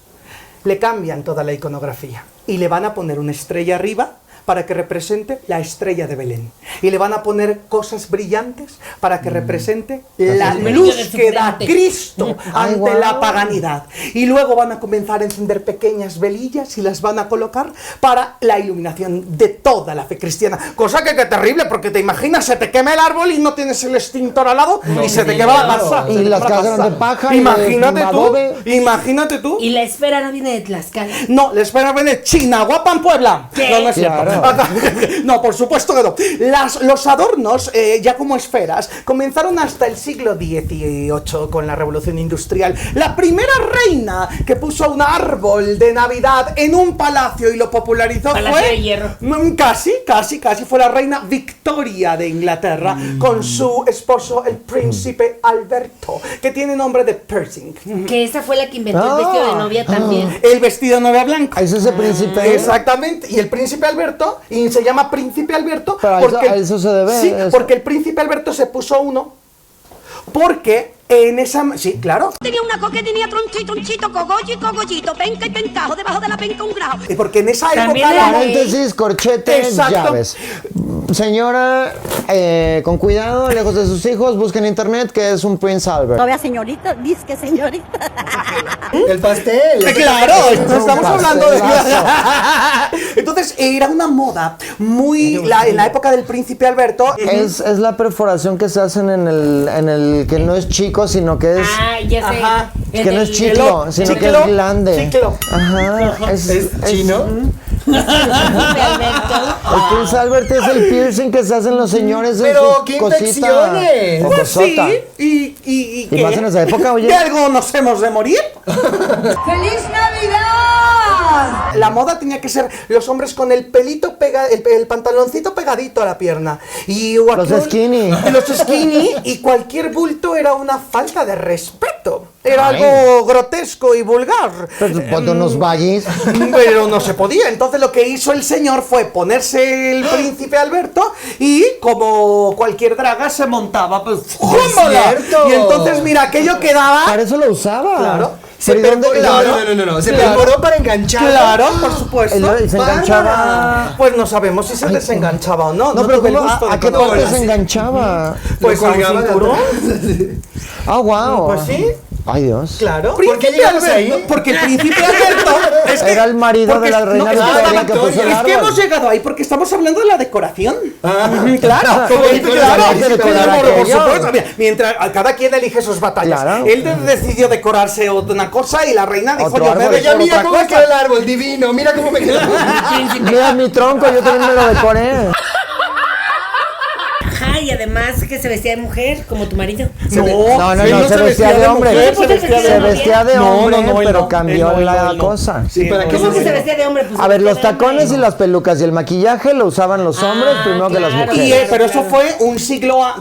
le cambian toda la iconografía. Y le van a poner una estrella arriba para que represente la estrella de Belén. Y le van a poner cosas brillantes para que represente la luz que da Cristo ante la paganidad. Y luego van a comenzar a encender pequeñas velillas y las van a colocar para la iluminación de toda la fe cristiana. Cosa que terrible, porque te imaginas, se te quema el árbol y no tienes el extintor al lado y se te quema la casa. Y las casas eran de paja. Imagínate y de tú, adobe. imagínate tú. Y la esfera no viene de Tlaxcala. No, la esfera viene de Chinahuapan, Puebla. ¿Qué? No, no es cierto. Claro. No, por supuesto que no. Los adornos, ya como esferas, comenzaron hasta el siglo XVIII con la Revolución Industrial. La primera reina que puso un árbol de Navidad en un palacio y lo popularizó Palacio fue... de Hierro. Casi fue la reina Victoria de Inglaterra con su esposo, el príncipe Alberto, que tiene nombre de piercing. Que esa fue la que inventó el vestido de novia también. El vestido de novia blanca. Ese es el príncipe. Exactamente, y el príncipe Alberto, y se llama príncipe Alberto Pero porque a eso se debe. sí, eso. porque el príncipe Alberto se puso uno porque en esa... Sí, claro. Tenía una coca que tenía tronchito, cogollo y cogollito, penca y pencajo, debajo de la penca un grajo. Y porque en esa También época... era Paréntesis, corchetes, Exacto. llaves. Señora, con cuidado, lejos de sus hijos, busquen en internet que es un Prince Albert. Todavía señorita, disque señorita. El pastel. Claro, estamos hablando de... Pastelazo. Entonces, era una moda muy... en la época del príncipe Alberto... Es la perforación que se hacen en el que no es chico, sino que es... Ah, ya sé. Ajá. Es que no es chiclo, sino que es glande. Chiclo. Ajá. ¿Es chino? El Prince Albert es el piercing que se hacen los señores en Pero, su ¿qué cosita. infecciones? O Pues sí, cosota. y ¿Y más en esa época, oye? ¿De algo nos hemos de morir? ¡Feliz Navidad! La moda tenía que ser los hombres con el pelito el pantaloncito pegadito a la pierna. Y Los skinny. Los skinny, y cualquier bulto era una falta de respeto. Era algo grotesco y vulgar. Pero ponte unos baggies. Pero no se podía. Entonces lo que hizo el señor fue ponerse el príncipe Alberto y como cualquier draga se montaba. Pues, ¡fúmbola! cierto. Y entonces mira, aquello quedaba... Para eso lo usaba. Claro. Pero ¿y dónde- No. Se Claro. perforó para enganchar. Claro, por supuesto. Se enganchaba. Pues no sabemos si se desenganchaba o no. No, pero tuve el ¿cómo? gusto de ¿A qué conocerlo. parte se enganchaba? Pues a un colgaba de cinturón. Ah, wow. Pues sí. Ay, Dios. Claro. ¿Por qué Príncipe llegamos Alberto, ahí? Porque el príncipe Alberto es que, Era el marido porque- de la reina no, Victoria que puso el es que árbol. hemos llegado ahí porque estamos hablando de la decoración. Claro. Claro, Por por supuesto. Mira, mientras cada quien elige sus batallas. Claro. Él decidió decorarse una cosa y la reina dijo, Otro yo me árbol. Pero ya decoro mira otra cómo me cosa. quedó el árbol, divino. Mira cómo me quedó. Mira mi tronco, yo también me lo decoré. Ajá, y además que se vestía de mujer, como tu marido. No, él no se vestía de hombre. mujer, se vestía de Se hombre. vestía de No, hombre, no, él pero no, cambió él no, la él no. cosa. Sí, ¿para qué ¿Cómo que se se vestía de hombre? Pues A ver, se los vestía de tacones y hombre. las pelucas y el maquillaje lo usaban los hombres primero que las claro. mujeres. Pero eso fue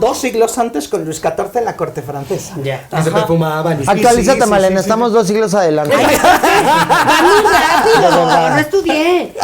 dos siglos antes con Luis XIV en la corte francesa. Ya. Que se perfumaban. Actualízate, Sí, Malena, sí. estamos 2 siglos adelante. Va muy rápido, no estudié.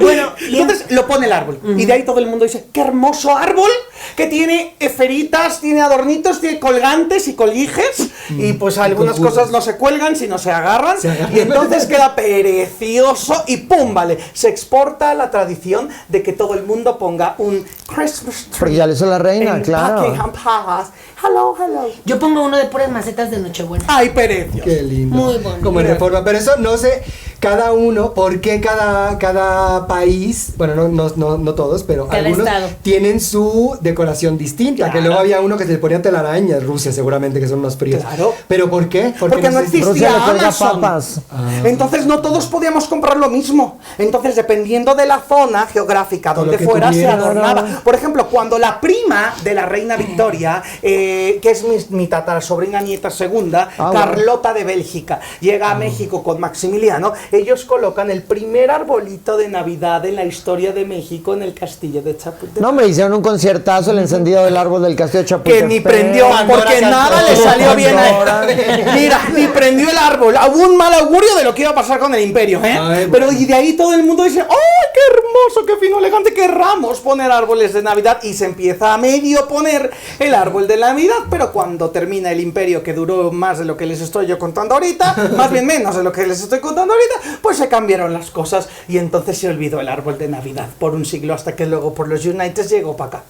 Bueno, y entonces lo pone el árbol. Y de ahí todo el mundo dice, qué hermoso árbol, que tiene esferitas, tiene adornitos, tiene colgantes y colijes. Y pues algunas cosas no se cuelgan, sino se agarran. Y entonces queda precioso y pum, vale. Se exporta la tradición de que todo el mundo ponga un Christmas tree. Porque ya lo hizo la reina, en claro. Buckingham Palace. Hello, hello. Yo pongo uno de puras macetas de Nochebuena. Ay, precioso. Qué lindo. Muy bonito. Como en Reforma. Pero eso no sé, cada uno, por qué cada país, bueno, no todos, pero Cada algunos estado. tienen su decoración distinta. Claro. Que luego había uno que se le ponía telarañas, Rusia seguramente, que son más fríos. Claro. ¿Pero por qué? Porque no existe. Rusia existía le cuelga Amazon. papas. Entonces no todos podíamos comprar lo mismo. Entonces, dependiendo de la zona geográfica Con donde lo que fuera, se tuviera. adornaba. Por ejemplo, cuando la prima de la reina Victoria, que es mi tatarasobrina nieta segunda, Carlota de Bélgica, llega a México con Maximiliano, ellos colocan el primer arbolito de Navidad en la historia de México en el castillo de Chapultepec. No, me hicieron un conciertazo el encendido del árbol del castillo de Chapultepec. Que ni prendió, porque nada le salió bien a él. Mira, ni prendió el árbol. Hubo un mal augurio de lo que iba a pasar con el imperio, ¿eh? Ay, Pero y de ahí todo el mundo dice, ¡ay, qué hermoso, qué fino, elegante! Querramos poner árboles de Navidad. Y se empieza a medio poner el árbol de Navidad. Pero cuando termina el imperio, que duró más de lo que les estoy yo contando ahorita, más bien menos de lo que les estoy contando ahorita, pues se cambiaron las cosas. Y entonces se olvidó el árbol de Navidad por un siglo, hasta que luego por los United llegó para acá.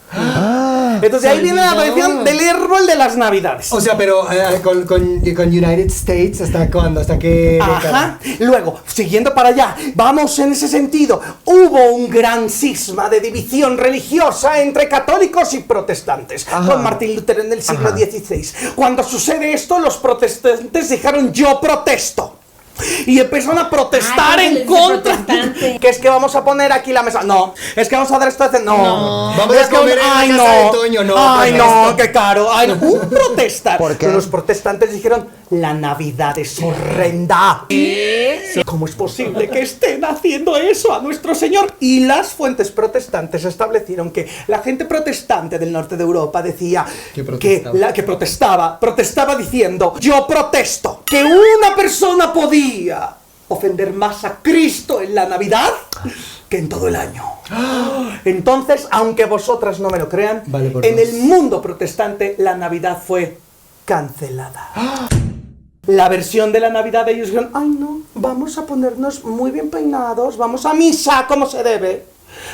Entonces ahí viene la tradición del árbol de las Navidades. O sea, pero con United States, ¿hasta cuándo? ¿Hasta qué década? Ajá. Luego, siguiendo para allá, vamos en ese sentido. Hubo un gran cisma de división religiosa entre católicos y protestantes, con Martín Lutero en el siglo XVI. Cuando sucede esto, los protestantes dijeron, yo protesto. Y empezaron a protestar en contra. Que es que vamos a poner aquí la mesa. No. Es que vamos a dar esto. No. Vamos Es a que comer en la ay, casa no. de Toño. No, Ay, no, protesto. qué caro. Ay, no. Un protestar. ¿Por qué? Pero los protestantes dijeron, la Navidad es horrenda. ¿Cómo es posible que estén haciendo eso a nuestro Señor? Y las fuentes protestantes establecieron que la gente protestante del norte de Europa decía que protestaba diciendo, yo protesto que una persona podía ofender más a Cristo en la Navidad que en todo el año. Entonces, aunque vosotras no me lo crean, Vale, por en dos. el mundo protestante la Navidad fue cancelada. La versión de la Navidad de ellos dijeron, ay no, vamos a ponernos muy bien peinados, vamos a misa como se debe,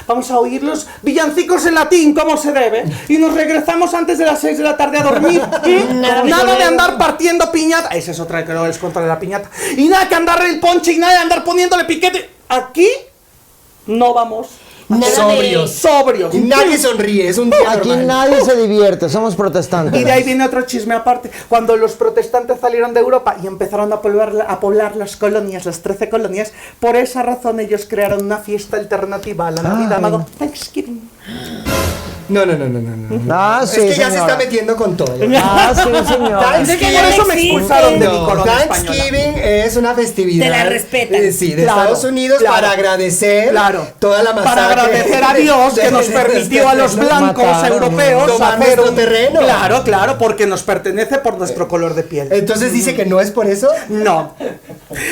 vamos a oír los villancicos en latín como se debe, y nos regresamos antes de las 6 de la tarde a dormir. Y nada de andar partiendo piñata. Esa es otra que no les contra de la piñata. Y nada que andar el ponche y nada de andar poniéndole piquete. Aquí no vamos. Sobrios. Y nadie sonríe, es un día Aquí normal. nadie se divierte, somos protestantes. Y de ahí viene otro chisme aparte. Cuando los protestantes salieron de Europa y empezaron a poblar las colonias, las 13 colonias, por esa razón ellos crearon una fiesta alternativa a la Navidad llamada Thanksgiving. No. Ah, sí, es que ya se señora. está metiendo con todo. Ah, sí, señor. Es que por eso me expulsaron de mi corona española. Thanksgiving es una festividad. Te la respetan. Sí, de Claro, Estados Unidos claro. para agradecer Claro. toda la masacre. Para agradecer a Dios que nos permitió a los blancos mataron. europeos Tomar hacer nuestro un terreno. Claro, porque nos pertenece por nuestro color de piel. Entonces dice que no es por eso. No.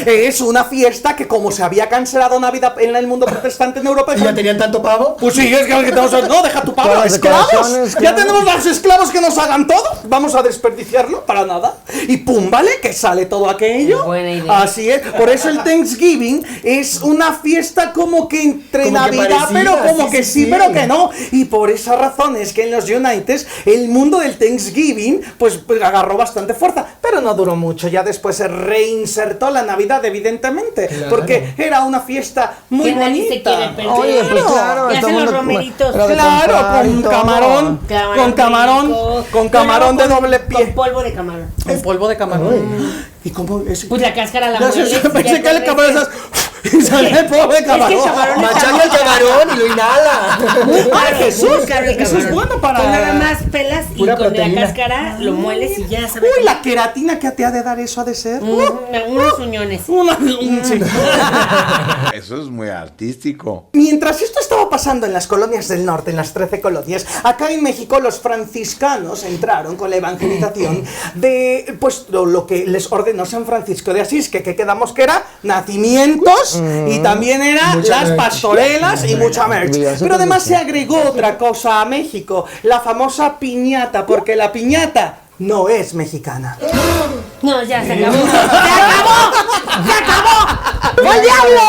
Es una fiesta que, como se había cancelado Navidad en el mundo protestante en Europa, ¿Y ya tenían tanto pavo? pues sí, es que tenemos. No, deja tu pavo. Todas las ¡Esclavos! decoraciones, Ya claro. tenemos los esclavos que nos hagan todo. Vamos a desperdiciarlo para nada. Y pum, ¿vale? Que sale todo aquello. Buena idea. Así es. Por eso el Thanksgiving es una fiesta como que entre Como que Navidad, parecida, pero como sí, que sí, sí, pero que no. Y por esa razón es que en los United el mundo del Thanksgiving pues agarró bastante fuerza. Pero no duró mucho. Ya después se reinsertó la Navidad, evidentemente. Claro. Porque era una fiesta muy Que nadie se bonita. quiere perder. Oye, pues claro. Y todo hacen el los mundo- romeritos. era de Claro, comprar y con todo. camarón, con camarón de doble pie. Con polvo de camarón. En polvo de camarón. ¿Y cómo es? Pues la cáscara la Ya sé, mueles, pensé ya que el con camarón ese- esas y sale el polvo de camarón. Es que el camarón está Machaca el camarón y lo inhala. Ay, Caro, Jesús, muy caro el eso es camarón. bueno para. Con nada más pelas y Pura con proteína. la cáscara lo mueles y ya sabes. Uy, la queratina que te ha de dar eso ha de ser. Unos uñones. Sí. Eso es muy artístico. Mientras esto estaba pasando en las colonias del norte, en las 13 colonias, acá en México los franciscanos entraron con la evangelización de pues lo que les ordenó San Francisco de Asís, que quedamos que era nacimientos Claus y también era Mucha las merch. pastorelas y mucha merch. Pero además se agregó otra cosa a México, la famosa piñata, porque la piñata no es mexicana. No, ya se acabó. ¡Se acabó! ¡Se acabó! ¡Fue el diablo!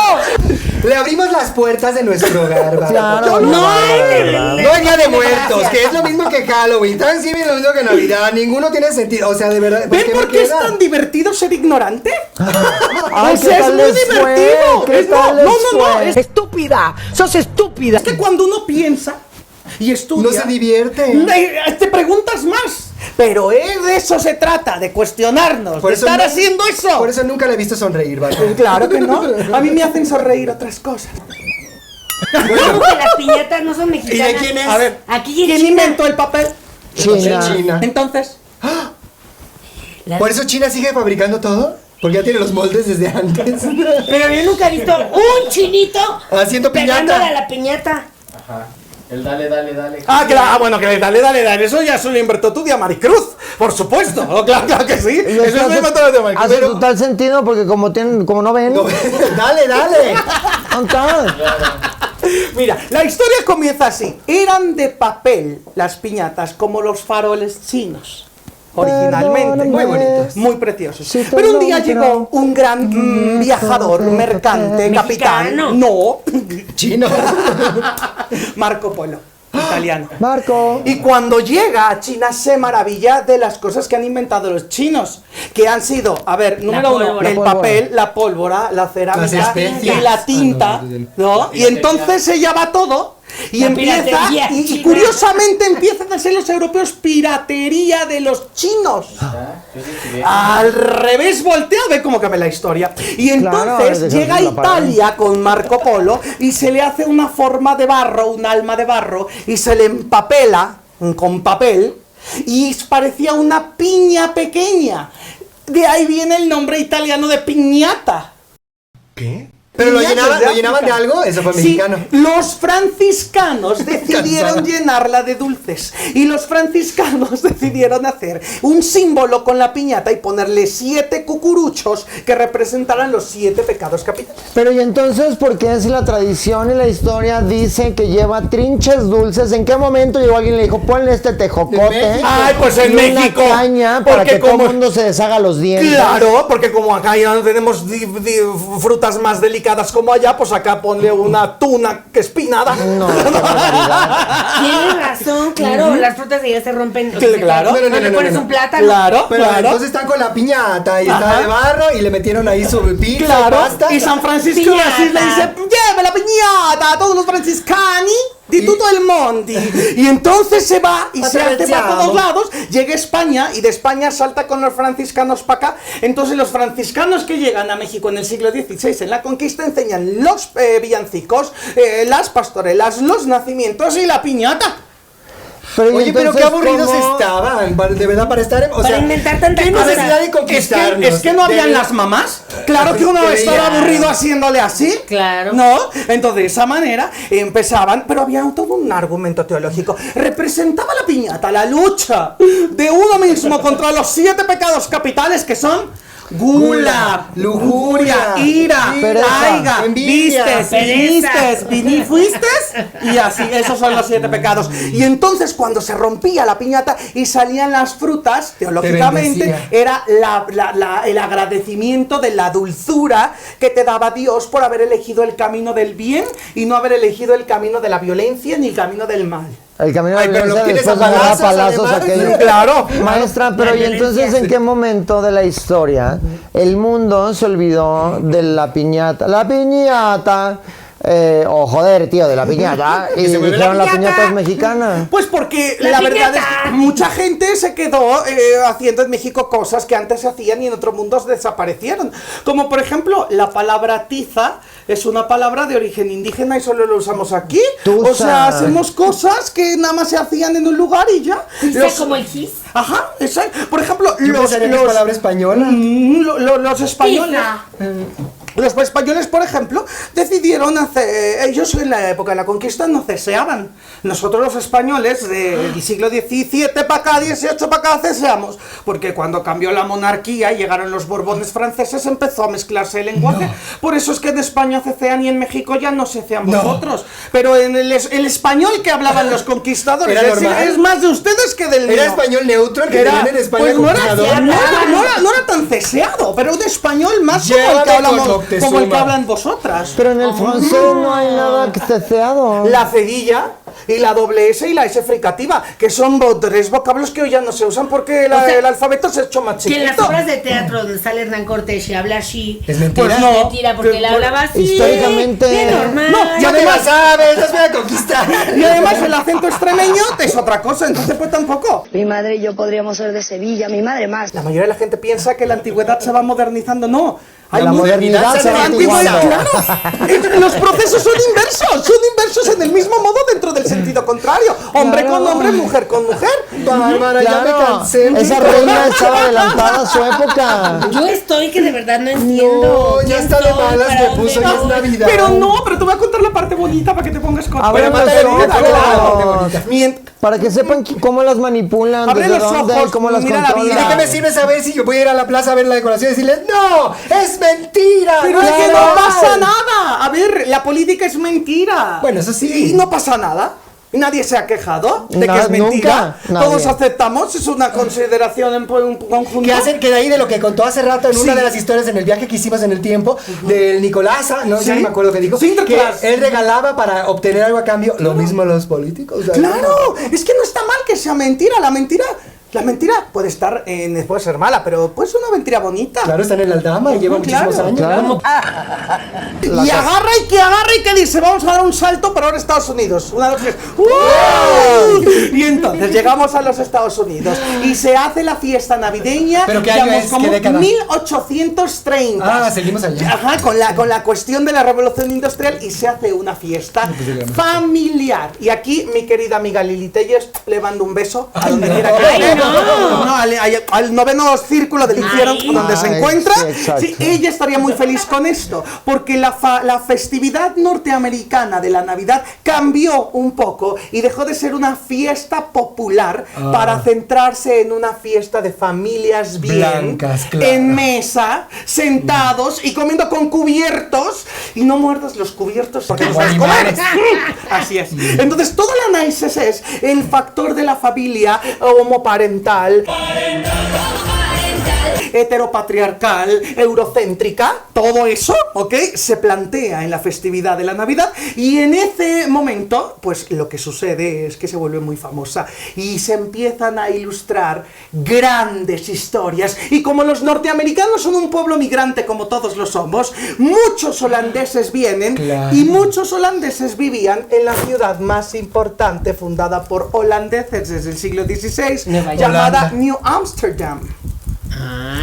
Le abrimos las puertas de nuestro hogar, ¿vale? Claro, no hay Día de Muertos, Gracias. que es lo mismo que Halloween, Thanksgiving es lo mismo que Navidad, ninguno tiene sentido, o sea, de verdad. ¿Ven por qué es queda? tan divertido ser ignorante? Ay, O sea, ¿qué es tal muy les fue? divertido. ¿Qué Es- tal no, les no, no, fue? es estúpida. Sos estúpida. Es que cuando uno piensa y estudia, No se divierte. Te preguntas más. Pero de eso se trata, de cuestionarnos, Por de eso estar no- haciendo eso. Por eso nunca le he visto sonreír, ¿vale? Claro que no. A mí me hacen sonreír otras cosas. ¿Cómo que las piñatas no son mexicanas? ¿Y de quién es? A ver, Aquí en ¿quién China. inventó el papel? China. China. Entonces, ¿Por eso China sigue fabricando todo? Porque ya tiene los moldes desde antes. Pero yo nunca he visto un chinito Haciendo pegándole piñata. a la piñata. El dale, dale, dale. bueno, que dale, eso ya se lo inventó tú de Maricruz, por supuesto. Oh, claro que sí. Y Eso esto es lo inventó de Maricruz. hace total sentido porque como no ven, No, dale, dale. ¿dónde está? Mira, la historia comienza así. Eran de papel las piñatas como los faroles chinos. Originalmente. Muy bonitos. Muy preciosos. Sí, Pero un día pero- llegó un gran viajador, mercante, capitán. Mexicano. No, Chino. Marco Polo, italiano. Marco. Y cuando llega a China se maravilla de las cosas que han inventado los chinos, que han sido, a ver, número uno, pólvora. el La pólvora. papel, la pólvora, la cerámica Las especias. y la tinta, ¿no? Y entonces se llama todo y La empieza, piratería y china. curiosamente empiezan a ser los europeos piratería de los chinos. Al revés volteado, ve cómo cambia la historia. Y Claro, entonces desde llega a la palabra. Italia con Marco Polo y se le hace una forma de barro, un alma de barro, y se le empapela con papel y parecía una piña pequeña. De ahí viene el nombre italiano de piñata. ¿Qué? ¿Pero lo Piñatas llenaban, de lo llenaban de África. algo? Eso fue Sí, mexicano. los franciscanos decidieron Cansada. llenarla de dulces. Y los franciscanos decidieron hacer un símbolo con la piñata y ponerle 7 cucuruchos que representaran los 7 pecados capitales. Pero y entonces, ¿por qué si la tradición y la historia dice que lleva trinches dulces? ¿En qué momento llegó alguien y le dijo, ponle este tejocote? Ay, pues en y una México. caña para Porque que todo como- el mundo se deshaga los dientes? Claro, porque como acá ya no tenemos frutas más delicadas como allá, pues acá ponle una tuna que espinada. No, qué barbaridad. Tienes razón, claro, las frutas de allá se rompen. Claro. No, le pones un plátano. Claro, Pero claro. entonces están con la piñata y está Ajá. de barro y le metieron ahí su pizza, Claro, pasta. y San Francisco de Piñata. Asís le dice, lleve la piñata a todos los franciscani di tutto el mondo. Y entonces se va y se hace para todos lados, llega a España y de España salta con los franciscanos para acá. Entonces los franciscanos que llegan a México en el siglo XVI en la conquista enseñan los villancicos, las pastorelas, los nacimientos y la piñata. Pero, ¿y Oye, pero qué entonces aburridos cómo? estaban, de verdad, para estar en... O Para sea, inventar tantas ¿qué cosas. necesidad de conquistarnos? Es que no habían las mamás. Claro que uno Te estaba veía. aburrido haciéndole así. Claro. ¿No? Entonces, de esa manera empezaban, pero había todo un argumento teológico. Representaba la piñata, la lucha de uno mismo contra los 7 pecados capitales que son gula, lujuria, ira, pereza, taiga, envidia, vistes, pereza. viniste, fuiste, y así, esos son los 7 pecados. Y entonces cuando se rompía la piñata y salían las frutas, teológicamente, bendecía. era el agradecimiento de la dulzura que te daba Dios por haber elegido el camino del bien y no haber elegido el camino de la violencia ni el camino del mal. El camino Ay, de pero la lo violencia tienes después a agarra palazos, palazos además. aquello. Claro. Maestra, pero La ¿y entonces violencia. en qué momento de la historia el mundo se olvidó de la piñata? La piñata, joder, tío, de la piñata, y se vuelve dijeron la la piñata es mexicana. Pues porque La la verdad es piñata. que mucha gente se quedó haciendo en México cosas que antes se hacían y en otros mundos desaparecieron. Como por ejemplo, la palabra tiza es una palabra de origen indígena y solo lo usamos aquí. Tusa. O sea, hacemos cosas que nada más se hacían en un lugar y ya. ¿Dice como el gis? Ajá, exacto. Por ejemplo, Yo pensaría que es palabra española. los españoles. Tiza. Los españoles, por ejemplo, decidieron hacer... Ellos en la época de la conquista no ceseaban. Nosotros los españoles del siglo XVII para acá, XVIII para acá ceseamos. Porque cuando cambió la monarquía y llegaron los Borbones franceses empezó a mezclarse el lenguaje. Por eso es que en España cecean y en México ya no cecean vosotros. Pero en el español que hablaban los conquistadores es más de ustedes que del mío. Era español neutro el que tenían en España pues conquistador. No era tan ceseado, pero un español más como el que hablamos. Como el que hablan vosotras. Pero en el francés no hay nada ceceado. La cedilla y la doble S y la S fricativa, que son tres vocablos que hoy ya no se usan porque el alfabeto se ha hecho más chiquito. Que en las obras de teatro donde sale Hernán Cortés y habla así, es mentira. Pues no, es mentira, porque él hablaba así. Históricamente. Normal. No, ya te la sabes, las voy a conquistar. Y además el acento extremeño es otra cosa, entonces pues tampoco. Mi madre y yo podríamos ser de Sevilla, mi madre más. La mayoría de la gente piensa que la antigüedad se va modernizando, no. La modernidad se va antigüedad. Claro. Los procesos son inversos en el mismo modo dentro del sentido contrario. Hombre con hombre, mujer con mujer. Bárbara, ya me cansé. Esa reina estaba adelantada a su época. Yo estoy que de verdad no entiendo. No, ya está de malas, me puso, ya es Navidad. Pero te voy a contar la parte bonita para que te pongas con. A ver, para que sepan cómo las manipulan, abre desde los dónde, ojos, cómo las mira la controlan. vida. ¿De qué me sirve saber si yo voy a ir a la plaza a ver la decoración y decirles, no, es mentira? Pero es que no pasa nada. A ver, la política es mentira. Bueno, eso sí. Y no pasa nada. Nadie se ha quejado de que es mentira. Todos aceptamos, es una consideración en un conjunto. Que de ahí de lo que contó hace rato en una de las historias en el viaje que hicimos en el tiempo, del Nicolás, no, ya no me acuerdo qué dijo, que él regalaba para obtener algo a cambio, lo mismo los políticos. Claro, es que no está mal que sea mentira, la mentira puede estar, puede ser mala, pero puede ser una mentira bonita. Claro, está en el Aldama y lleva muchísimos años. Claro. Y agarra y que dice, vamos a dar un salto para ahora Estados Unidos. Una, dos, tres. Y entonces llegamos a los Estados Unidos y se hace la fiesta navideña. ¿Pero qué año es? Como ¿Qué década? 1830. Ah, seguimos allá. Ajá, con la cuestión de la revolución industrial y se hace una fiesta familiar. Y aquí mi querida amiga Lili Telles le mando un beso a donde quiera que esté. No, al noveno círculo del infierno donde se encuentra. Sí, ella estaría muy feliz con esto, porque la festividad norteamericana de la Navidad cambió un poco y dejó de ser una fiesta popular para centrarse en una fiesta de familias bien, blancas, claro, en mesa, sentados y comiendo con cubiertos, y no muerdas los cubiertos porque los vas a comer. Así es. Entonces toda la nice es el factor de la familia homoparental, heteropatriarcal, eurocéntrica, todo eso, ¿ok? Se plantea en la festividad de la Navidad y en ese momento, pues lo que sucede es que se vuelve muy famosa y se empiezan a ilustrar grandes historias y como los norteamericanos son un pueblo migrante como todos lo somos, muchos holandeses vienen y muchos holandeses vivían en la ciudad más importante fundada por holandeses desde el siglo XVI, llamada New Amsterdam.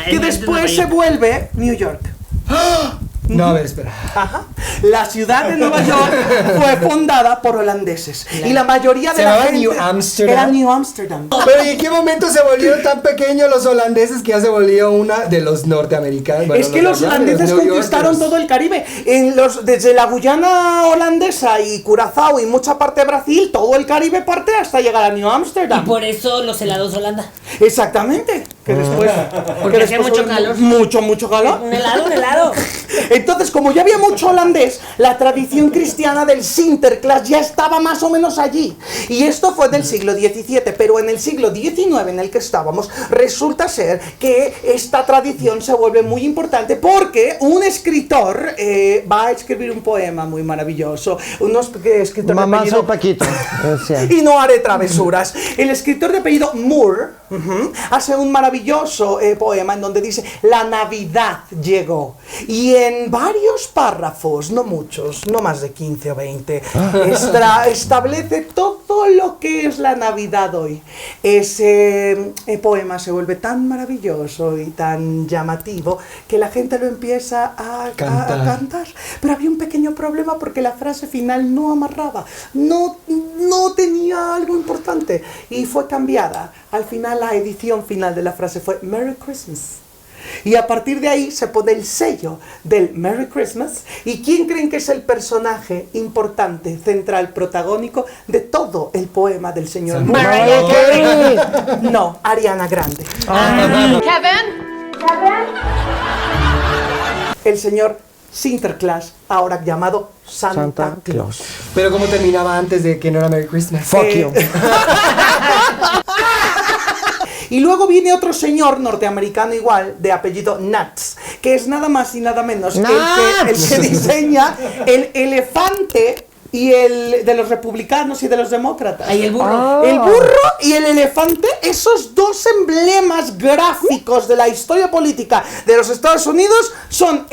Que después se vuelve New York. No, a ver, espera. Ajá. La ciudad de Nueva York fue fundada por holandeses. Y la mayoría de la gente New Amsterdam. era New Amsterdam. Pero ¿y en qué momento se volvieron tan pequeños los holandeses que ya se volvió una de los norteamericanos? Bueno, es que los holandeses conquistaron todo el Caribe. Desde la Guyana holandesa y Curazao y mucha parte de Brasil, todo el Caribe parte hasta llegar a New Amsterdam. Y por eso los helados Holanda. Exactamente. Que después, porque hacía mucho calor. Mucho calor. Un helado. Entonces, como ya había mucho holandés, la tradición cristiana del Sinterklaas ya estaba más o menos allí. Y esto fue del siglo XVII, pero en el siglo XIX en el que estábamos, resulta ser que esta tradición se vuelve muy importante porque un escritor va a escribir un poema muy maravilloso. Escritor Mamá, de apellido, soy Paquito. y no haré travesuras. El escritor de apellido Moore hace un maravilloso poema en donde dice: la Navidad llegó. Y en varios párrafos, no muchos, no más de 15 o 20, establece todo lo que es la Navidad hoy. Ese poema se vuelve tan maravilloso y tan llamativo que la gente lo empieza a cantar. Pero había un pequeño problema porque la frase final no amarraba, no tenía algo importante y fue cambiada. Al final, la edición final de la frase fue Merry Christmas. Y a partir de ahí se pone el sello del Merry Christmas. ¿Y quién creen que es el personaje importante, central, protagónico de todo el poema del señor Moore? Mariah Carey. No, Ariana Grande. Kevin. El señor Sinterklaas, ahora llamado Santa Claus. Pero ¿cómo terminaba antes de que no era Merry Christmas? Fuck you. Y luego viene otro señor norteamericano igual, de apellido Nuts, que es nada más y nada menos que el que diseña el elefante y el de los republicanos y de los demócratas. Ahí el burro. El burro y el elefante, esos dos emblemas gráficos de la historia política de los Estados Unidos son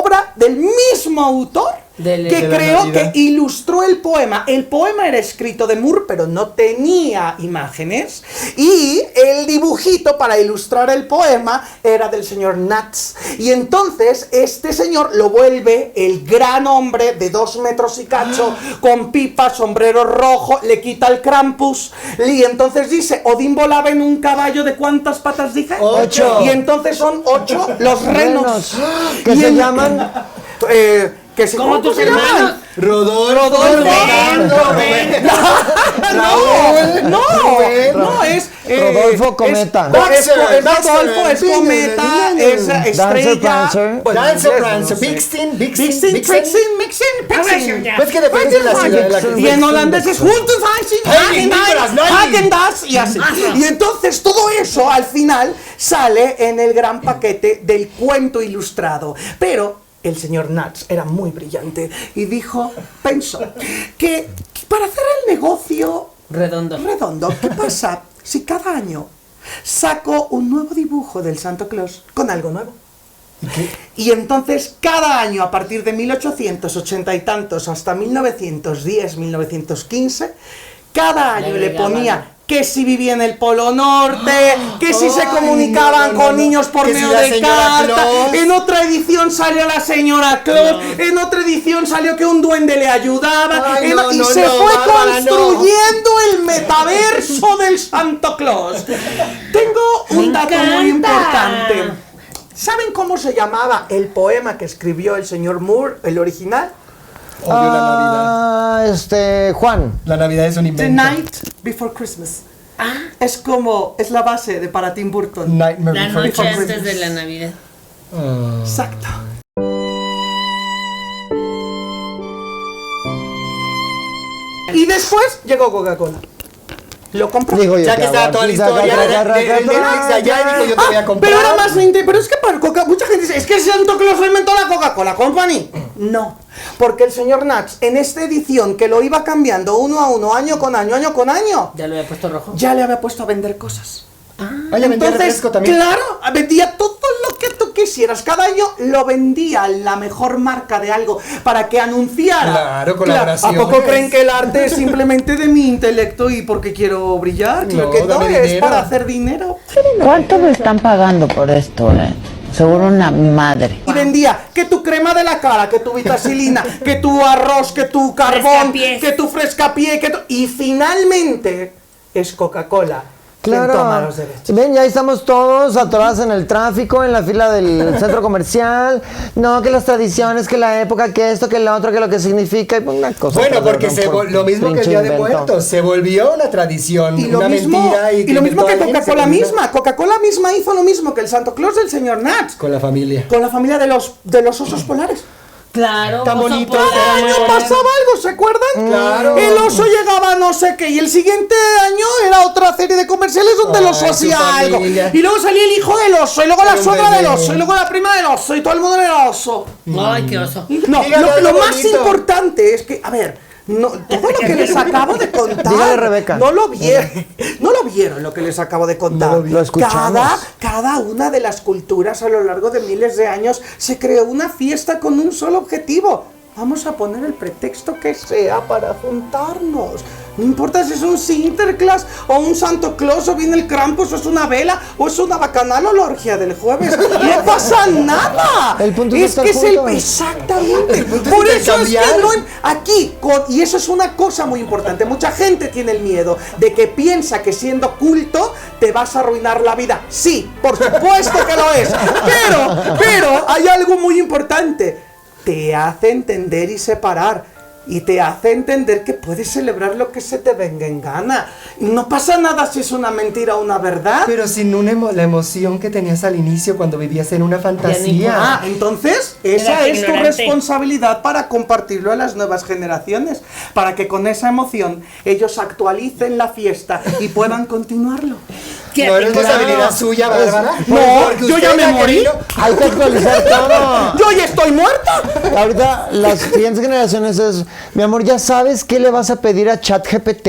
obra del mismo autor que creo que ilustró el poema. El poema era escrito de Moore, pero no tenía imágenes. Y el dibujito para ilustrar el poema era del señor Nuts. Y entonces este señor lo vuelve el gran hombre de 2 metros y cacho, con pipa, sombrero rojo, le quita el Krampus. Y entonces dice, Odín volaba en un caballo de ¿cuántas patas dije? 8. Y entonces son 8 los renos. ¿Qué se llaman? ¿Cómo tus se llaman? hermanos? Rodolfo. No, es Rodolfo Cometa. Rodolfo es Cometa, es Dancer Estrella. Prancer. Dancer Prancer. Vixen. Mixin. Pues que depende de la ciudad. Y en holandés es Hagendas y así. Y entonces todo eso al final sale en el gran paquete del cuento ilustrado. Pero el señor Nuts era muy brillante y pensó que para hacer el negocio redondo, ¿qué pasa si cada año saco un nuevo dibujo del Santa Claus con algo nuevo? Y entonces cada año a partir de 1880 y tantos hasta 1910, 1915, cada año le ponía que si vivía en el Polo Norte, que si se comunicaban con niños por medio de cartas. En otra edición salió la señora Claus, en otra edición salió que un duende le ayudaba, y se fue construyendo el metaverso del Santa Claus. Tengo un dato muy importante. ¿Saben cómo se llamaba el poema que escribió el señor Moore, el original? Odio la Navidad. Juan. La Navidad es un The invento. Night Before Christmas. Es la base de para Tim Burton. La noche antes de la Navidad. Exacto. Y después llegó Coca-Cola. Lo compró. Digo yo, Ya que estaba toda la historia de Netflix de allá, y dijo yo te voy a comprar. Pero era más pero es que para mucha gente dice, es que Santa Claus lo inventó la Coca-Cola Company. No, porque el señor Nuts en esta edición que lo iba cambiando uno a uno, año con año, Ya lo había puesto rojo. ya le había puesto a vender cosas. Oye, vendía refresco también. Claro, vendía todo lo que tú quisieras. Cada año lo vendía la mejor marca de algo para que anunciara. Claro, colaboraciones. ¿A poco creen que el arte es simplemente de mi intelecto y porque quiero brillar? Claro que no, dame es dinero. para hacer dinero. ¿Cuánto me están pagando por esto, Seguro una madre. Y vendía que tu crema de la cara, que tu vitacilina, que tu arroz, que tu carbón, que tu frescapié, y finalmente es Coca-Cola. Claro. Toma los derechos. Ven, ya estamos todos atorados en el tráfico, en la fila del centro comercial. No, que las tradiciones, que la época, que esto, que la otra, que lo que significa. Una cosa. Bueno, porque lo mismo que el Día de Muertos, se volvió una tradición, una mentira. Y lo mismo que Coca-Cola misma. Coca-Cola misma hizo lo mismo que el Santa Claus del señor Nuts. Con la familia. Con la familia de los osos polares. Claro. Tan bonito. Cada año pasaba algo, ¿se acuerdan? Claro. El oso llegaba a no sé qué y el siguiente año era otra serie de comerciales donde el oso hacía algo. Y luego salía el hijo del oso, y luego la suegra del oso, y luego la prima del oso, y todo el mundo era oso. Ay, qué oso. No, lo más importante es que, a ver, no, todo lo que les acabo de contar. Dígale, Rebeca. No lo vieron lo que les acabo de contar. No lo escuchamos. Cada una de las culturas a lo largo de miles de años se creó una fiesta con un solo objetivo: vamos a poner el pretexto que sea para juntarnos. No importa si es un Sinterklaas o un Santo Claus o viene el Krampus o es una vela o es una bacanal o la orgía del jueves. No pasa nada. El punto es que es juntos. exactamente. El punto Por es eso es que intercambiar. no aquí y eso es una cosa muy importante. Mucha gente tiene el miedo de que piensa que siendo culto te vas a arruinar la vida. Sí, por supuesto que lo es. Pero hay algo muy importante. Te hace entender y separar. Y te hace entender que puedes celebrar lo que se te venga en gana. Y no pasa nada si es una mentira o una verdad. Pero sin la emoción que tenías al inicio cuando vivías en una fantasía. Entonces esa Eras es tu ignorante. responsabilidad para compartirlo a las nuevas generaciones. Para que con esa emoción ellos actualicen la fiesta y puedan continuarlo. ¿No es responsabilidad suya, Bárbara? No, Porque yo ya usted me ha morí. querido- Hay que actualizar todo. ¡Yo ya estoy muerta! Ahorita las siguientes generaciones es, mi amor, ¿ya sabes qué le vas a pedir a ChatGPT?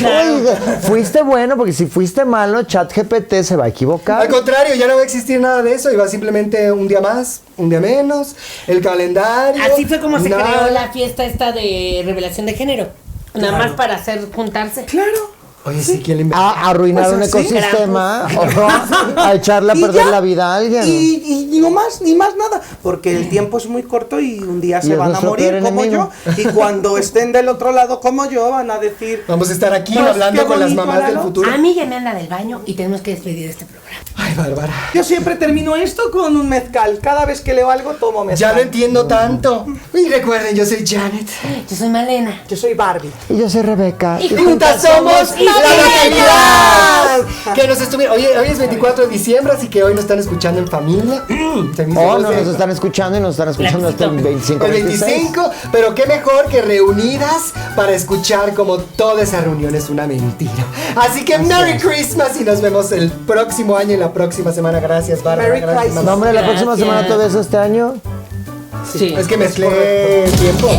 Oye, fuiste bueno, porque si fuiste malo, ChatGPT se va a equivocar. Al contrario, ya no va a existir nada de eso y va simplemente un día más, un día menos, el calendario. Así fue como se nada. creó la fiesta esta de revelación de género. Nada más para hacer juntarse. Claro. Oye, sí, ¿quién le inventó? A arruinar Pues un así. ecosistema o a echarle a Y perder ya. la vida a alguien. Y no más, ni más nada. Porque el tiempo es muy corto y un día Y se es van a nuestro morir peor como enemigo. yo. Y cuando estén del otro lado como yo, van a decir... Vamos a estar aquí Pues, hablando qué con las bonito mamás era, del ¿no? futuro. A mí ya me anda del baño y tenemos que despedir este programa. Ay, Bárbara. Yo siempre termino esto con un mezcal. Cada vez que leo algo, tomo mezcal. Ya lo entiendo tanto. Y recuerden, yo soy Janet. Yo soy Malena. Yo soy Barbie. Y yo soy Rebeca. Y Juntas somos la Navidad. Que nos estuvieron. Oye, hoy es 24 de diciembre, así que hoy nos están escuchando en familia. Se me hizo Oh, no, voz de- nos están escuchando y nos están escuchando hasta el 25, El 26. 25, pero qué mejor que reunidas para escuchar como toda esa reunión es una mentira. Así que Merry Christmas y nos vemos el próximo año y la próxima semana. Gracias, Bárbara. Merry Gracias, Christmas. mamá. No, hombre, la próxima Gracias. semana todavía es este año. Sí. Es que mezclé tiempos.